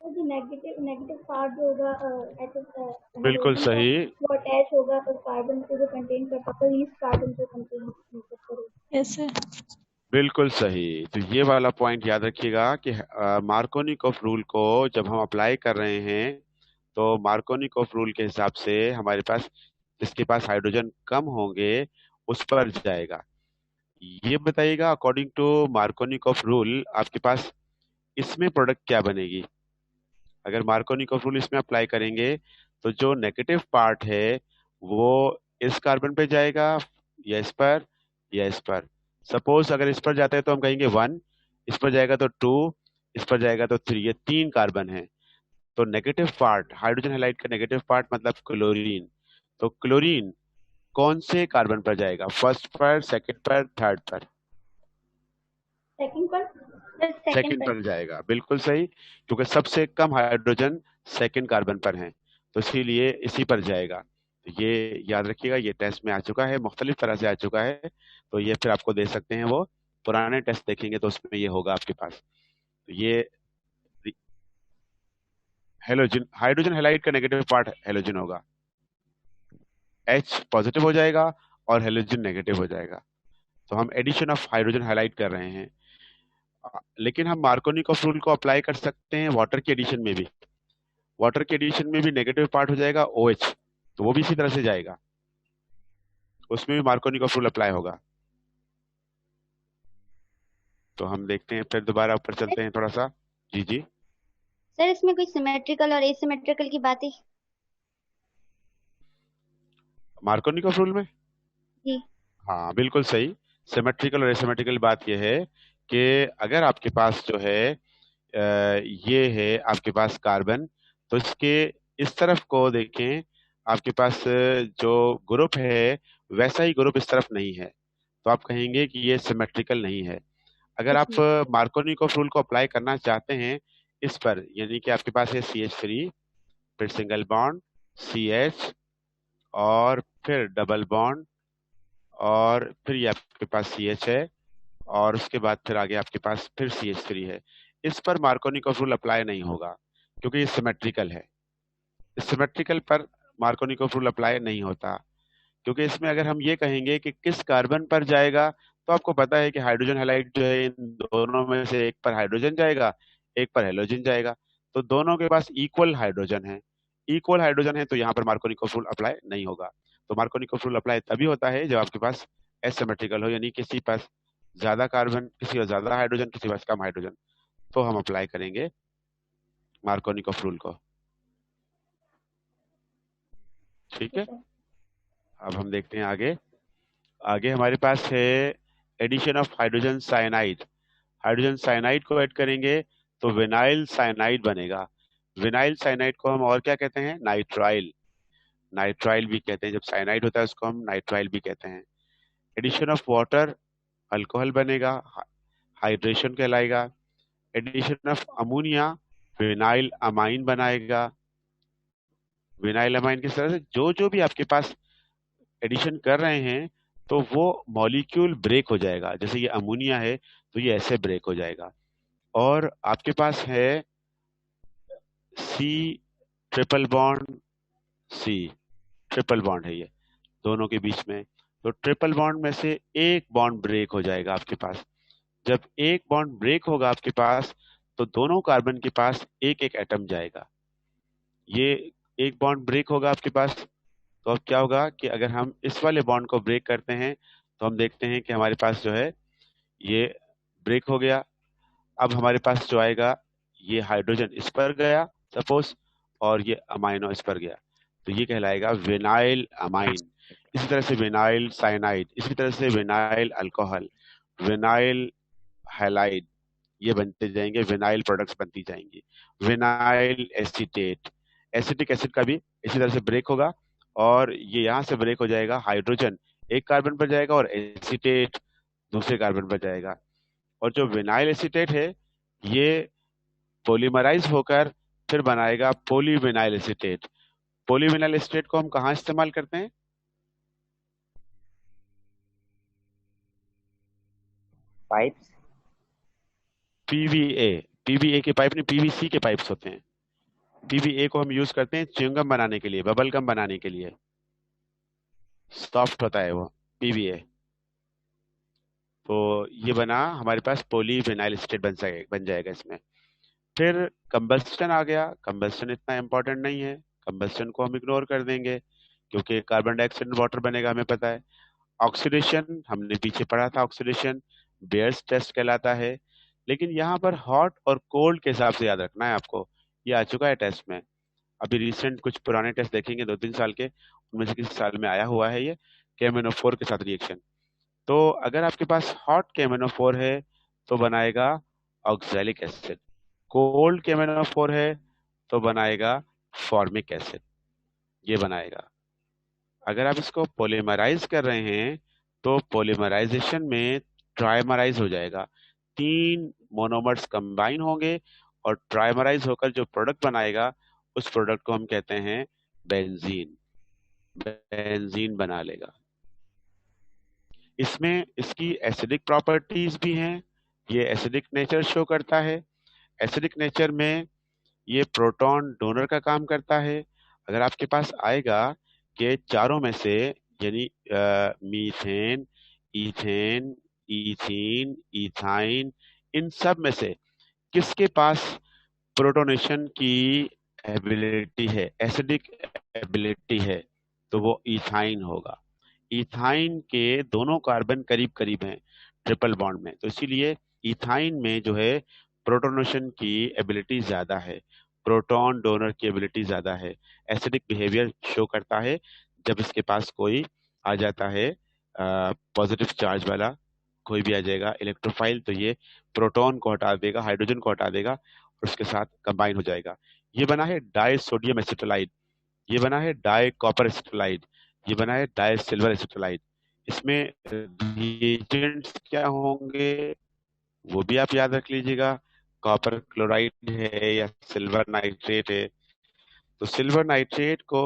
जो नेगेटिव नेगेटिव पार्ट जो होगा बिल्कुल सही, वो अटैच होगा तो कार्बन को जो कंटेन करता है, लीस्ट कार्बन को कंटेन करेगा। Yes sir. बिल्कुल सही। तो ये वाला पॉइंट याद रखिएगा कि मार्कोनिकॉफ रूल को जब हम अप्लाई कर रहे हैं तो मार्कोनिकॉफ रूल के हिसाब से हमारे पास जिसके पास हाइड्रोजन कम होंगे उस पर जाएगा। ये बताइएगा अकॉर्डिंग टू मार्कोनिकॉफ रूल आपके पास इसमें प्रोडक्ट क्या बनेगी? अगर मार्कोनिकॉफ रूल इसमें अप्लाई करेंगे तो जो नेगेटिव पार्ट है वो इस कार्बन पे जाएगा या इस पर या इस पर। सपोज अगर इस पर जाता है तो हम कहेंगे 1, इस पर जाएगा तो 2, इस पर जाएगा तो 3। ये 3 कार्बन है। तो नेगेटिव पार्ट, हाइड्रोजन हैलाइड का नेगेटिव पार्ट मतलब क्लोरीन, तो क्लोरीन कौन से कार्बन पर जाएगा, फर्स्ट पर, सेकंड पर, थर्ड पर? सेकंड पर। सर सेकंड सेकंड पर। पर जाएगा, बिल्कुल सही, क्योंकि सबसे कम हाइड्रोजन सेकंड कार्बन पर है, तो इसीलिए इसी पर जाएगा। तो ये याद रखिएगा, ये टेस्ट में आ चुका है, मुख्तलिफ तरह से आ चुका है, तो ये फिर आपको दे सकते हैं, वो पुराने टेस्ट देखेंगे तो उसमें ये होगा आपके पास। तो ये हेलोजन, हाइड्रोजन हैलाइड का नेगेटिव पार्ट हेलोजन होगा, H पॉजिटिव हो जाएगा और हेलोजन नेगेटिव हो जाएगा। तो हम एडिशन ऑफ हाइड्रोजन हाइलाइट कर रहे हैं। लेकिन हम मार्कोनिकॉफ रूल को अप्लाई कर सकते हैं वाटर के एडिशन में भी। वाटर के एडिशन में भी नेगेटिव पार्ट हो जाएगा OH, तो वो भी इसी तरह से जाएगा, उसमें भी मार्कोनिकॉफ रूल अप्लाई होगा। तो हम देखते हैं, फिर दोबारा ऊपर चलते हैं थोड़ा सा। जी जी। सर इसमें कोई सिमेट्रिकल और एसिमेट्रिकल की बात है? मार्कोनिकॉफ रूल में जी। हाँ बिल्कुल सही। सिमेट्रिकल और एसिमेट्रिकल बात यह है कि अगर आपके पास जो है ये है आपके पास कार्बन, तो इसके इस तरफ को देखें, आपके पास जो ग्रुप है वैसा ही ग्रुप इस तरफ नहीं है, तो आप कहेंगे कि ये सिमेट्रिकल नहीं है। अगर आप मार्कोनिकॉफ रूल को अप्लाई करना चाहते हैं इस पर, यानी कि आपके पास है CH3, फिर सिंगल बॉन्ड CH, और फिर डबल बॉन्ड, और फिर ये आपके पास CH है, और उसके बाद फिर आगे आपके पास फिर CH3 है, इस पर मार्कोनिकॉफ रूल अप्लाई नहीं होगा, क्योंकि ये सिमेट्रिकल है। सिमेट्रिकल पर मार्कोनिकॉफ रूल अप्लाई नहीं होता, क्योंकि इसमें अगर हम ये कहेंगे कि किस कार्बन पर जाएगा, तो आपको पता है कि हाइड्रोजन हैलाइड जो है इन दोनों में से एक पर हाइड्रोजन जाएगा, एक पर हेलोजन जाएगा, तो दोनों के पास इक्वल हाइड्रोजन है। इक्वल हाइड्रोजन है तो यहाँ पर मार्कोनिकॉफ रूल अप्लाई नहीं होगा। तो मार्कोनिकॉफ रूल अप्लाई तभी होता है जब आपके पास एसिमेट्रिकल हो, यानी किसी पास ज्यादा कार्बन, किसी पास ज्यादा हाइड्रोजन, किसी पास कम हाइड्रोजन, तो हम अप्लाई करेंगे मार्कोनिकॉफ रूल को। ठीक है, अब हम देखते हैं आगे। आगे हमारे पास है addition of hydrogen cyanide. Hydrogen cyanide को ऐड करेंगे तो विनाइल साइनाइड बनेगा। विनाइल साइनाइड को हम और क्या कहते हैं, नाइट्राइल। नाइट्राइल भी कहते हैं, जब साइनाइड होता है उसको हम नाइट्राइल भी कहते हैं। एडिशन ऑफ वाटर, अल्कोहल बनेगा, हाइड्रेशन कहलाएगा। Addition of ammonia, vinyl amine बनाएगा। विनाइल अमाइन किस तरह से, जो जो भी आपके पास एडिशन कर रहे हैं तो वो मॉलिक्यूल ब्रेक हो जाएगा, जैसे ये अमोनिया है तो ये ऐसे ब्रेक हो जाएगा। और आपके पास है C triple bond C, triple bond है ये दोनों के बीच में, तो ट्रिपल बॉन्ड में से एक बॉन्ड ब्रेक हो जाएगा आपके पास। जब एक बॉन्ड ब्रेक होगा आपके पास, तो दोनों कार्बन के पास एक एक एटम जाएगा। ये एक बॉन्ड ब्रेक होगा आपके पास, तो अब क्या होगा कि अगर हम इस वाले बॉन्ड को ब्रेक करते हैं तो हम देखते हैं कि हमारे पास जो है ये ब्रेक हो गया। अब हमारे पास जो आएगा, ये हाइड्रोजन इस पर गया सपोज, और ये अमाइनो इस पर गया, तो ये कहलाएगा विनाइल अमाइन। इसी तरह से विनाइल साइनाइड, इसी तरह से विनाइल अल्कोहल, विनाइल हैलाइड, ये बनते जाएंगे, विनाइल प्रोडक्ट्स बनती जाएंगी। विनाइल एसीटेट, एसिटिक एसिड का भी इसी तरह से ब्रेक होगा, और ये यहाँ से ब्रेक हो जाएगा, हाइड्रोजन एक कार्बन पर जाएगा और एसीटेट दूसरे कार्बन पर जाएगा। और जो विनाइल एसीटेट है ये पॉलीमराइज होकर फिर बनाएगा पॉलीविनाइल एसीटेट। पॉलीविनाइल एसीटेट को हम कहाँ इस्तेमाल करते हैं, पाइप्स। PVA। PVA के पाइप नहीं, PVC के पाइप्स होते हैं। PVA को हम यूज करते हैं च्युइंगम बनाने के लिए, बबल गम बनाने के लिए, सॉफ्ट होता है वो PVA। तो ये बना हमारे पास पॉलीविनाइल एसीटेट बन जाएगा इसमें। फिर कंबस्टन आ गया। कंबस्टन इतना इंपॉर्टेंट नहीं है, कंबस्टन को हम इग्नोर कर देंगे, क्योंकि कार्बन डाइऑक्साइड में वाटर बनेगा, हमें पता है। ऑक्सीडेशन हमने पीछे पढ़ा था, ऑक्सीडेशन बेयर्स टेस्ट कहलाता है। लेकिन यहाँ पर हॉट और कोल्ड के हिसाब से याद रखना है आपको, ये आ चुका है टेस्ट में। अभी रिसेंट कुछ पुराने टेस्ट देखेंगे 2-3 साल के, उनमें से किसी साल में आया हुआ है ये KMnO4 के साथ रिएक्शन। तो अगर आपके पास हॉट KMnO4 है तो बनाएगा ऑक्सैलिक एसिड, कोल्ड KMnO4 है तो बनाएगा फॉर्मिक एसिड, ये बनाएगा। अगर आप इसको पॉलीमराइज कर रहे हैं तो पॉलीमराइजेशन में ट्राइमराइज हो जाएगा, 3 मोनोमर्स कंबाइन होंगे और ट्राइमराइज होकर जो प्रोडक्ट बनाएगा उस प्रोडक्ट को हम कहते हैं बेंजीन। बेंजीन बना लेगा। इसमें इसकी एसिडिक प्रॉपर्टीज भी हैं, ये एसिडिक नेचर शो करता है। एसिडिक नेचर में ये प्रोटॉन डोनर का काम करता है। अगर आपके पास आएगा कि चारों में से यानी मीथेन, इथेन, इथीन, इथाइन, इन सब में से किसके पास प्रोटोनेशन की एबिलिटी है, एसिडिक एबिलिटी है, तो वो इथाइन होगा। इथाइन के दोनों कार्बन करीब करीब हैं ट्रिपल बॉन्ड में, तो इसीलिए इथाइन में जो है प्रोटोनेशन की एबिलिटी ज्यादा है, प्रोटॉन डोनर की एबिलिटी ज्यादा है। एसिडिक बिहेवियर शो करता है जब इसके पास कोई आ जाता है पॉजिटिव चार्ज वाला, कोई भी आ जाएगा इलेक्ट्रोफाइल, तो ये प्रोटॉन को हटा देगा, हाइड्रोजन को हटा देगा और उसके साथ कंबाइन हो जाएगा। ये बना है डाई सोडियम एसिटोलाइड, ये बना है डाई कॉपर एसिटोलाइड, ये बना है डाई सिल्वर एसिटोलाइड। इसमें रिएजेंट्स क्या होंगे वो भी आप याद रख लीजिएगा। कॉपर क्लोराइड है या सिल्वर नाइट्रेट है। तो सिल्वर नाइट्रेट को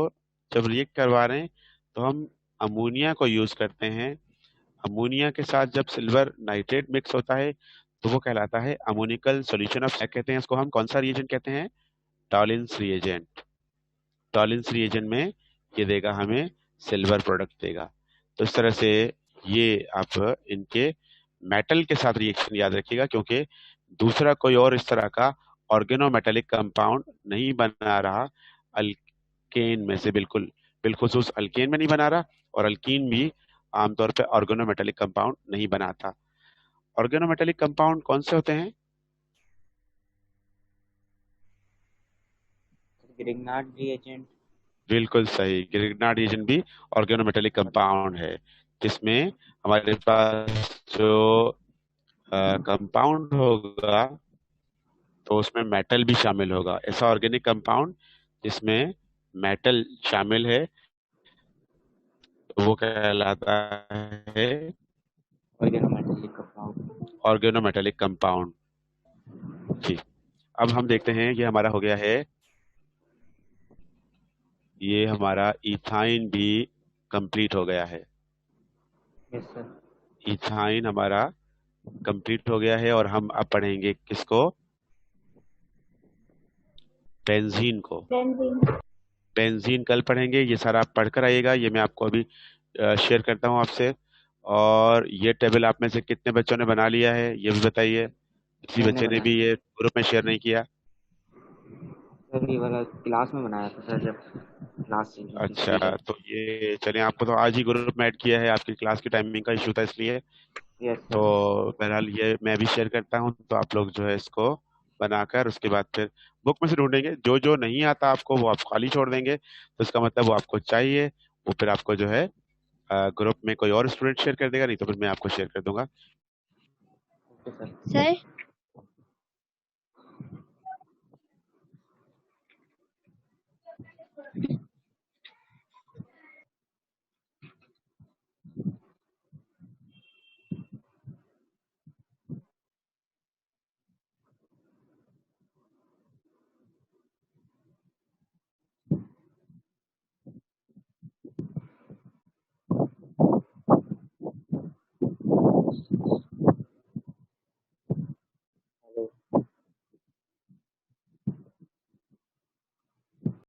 जब रिएक्ट करवा रहे हैं तो हम अमोनिया को यूज करते हैं। अमोनिया के साथ जब सिल्वर नाइट्रेट मिक्स होता है तो वो कहलाता है अमोनिकल सॉल्यूशन ऑफ, क्या कहते हैं इसको हम, कौन सा रिएजेंट कहते हैं? Tollens reagent. टॉलिन्स रिएजेंट में ये देगा हमें सिल्वर प्रोडक्ट देगा। तो इस तरह से ये आप इनके मेटल के साथ रिएक्शन याद रखिएगा, क्योंकि दूसरा कोई और इस तरह का ऑर्गेनोमेटेलिक कंपाउंड नहीं बना रहा अल्केन में से, बिल्कुल बिलखुसूस अल्केन में नहीं बना रहा, और अल्कीन भी आमतौर पे ऑर्गेनोमेटेलिक कंपाउंड नहीं बनाता। ऑर्गेनोमेटेलिक कंपाउंड कौन से होते हैं? Grignard reagent. बिल्कुल सही, ग्रिग्नार्ड रिएजेंट भी ऑर्गेनोमेटेलिक कंपाउंड है, जिसमें हमारे पास जो कंपाउंड होगा तो उसमें मेटल भी शामिल होगा। ऐसा ऑर्गेनिक कंपाउंड जिसमें मेटल शामिल है तो वो कहलाता है ऑर्गेनोमेटेलिक कंपाउंड। Organometallic compound. जी, अब हम देखते हैं, ये हमारा हो गया है, ये हमारा इथाइन भी कंप्लीट हो गया है। Yes sir. इथाइन हमारा कंप्लीट हो गया है और हम अब पढ़ेंगे किसको? बेंजीन को। बेंजीन। बेंजीन कल पढ़ेंगे, ये सारा आप पढ़कर आइएगा। ये मैं आपको अभी शेयर करता हूँ आपसे। और ये टेबल आप में से कितने बच्चों ने बना लिया है ये भी बताइए। किसी मैंने बच्चे ने बनाया भी ये ग्रुप में शेयर नहीं किया? सर, ये वाला क्लास में बनाया था सर, जब क्लास चल रही थी अच्छा, पीरियड। तो ये चलिए, आपको तो आज ही ग्रुप में ऐड किया है, आपकी क्लास की टाइमिंग का इशू था इसलिए। यस तो सर। बहरहाल ये मैं भी शेयर करता हूँ, तो आप लोग जो है इसको बनाकर उसके बाद फिर बुक में से ढूंढेंगे। जो जो नहीं आता आपको वो आप खाली छोड़ देंगे, तो इसका मतलब वो आपको चाहिए, वो फिर आपको जो है ग्रुप में कोई और स्टूडेंट शेयर कर देगा, नहीं तो फिर मैं आपको शेयर कर दूंगा। Okay sir. सर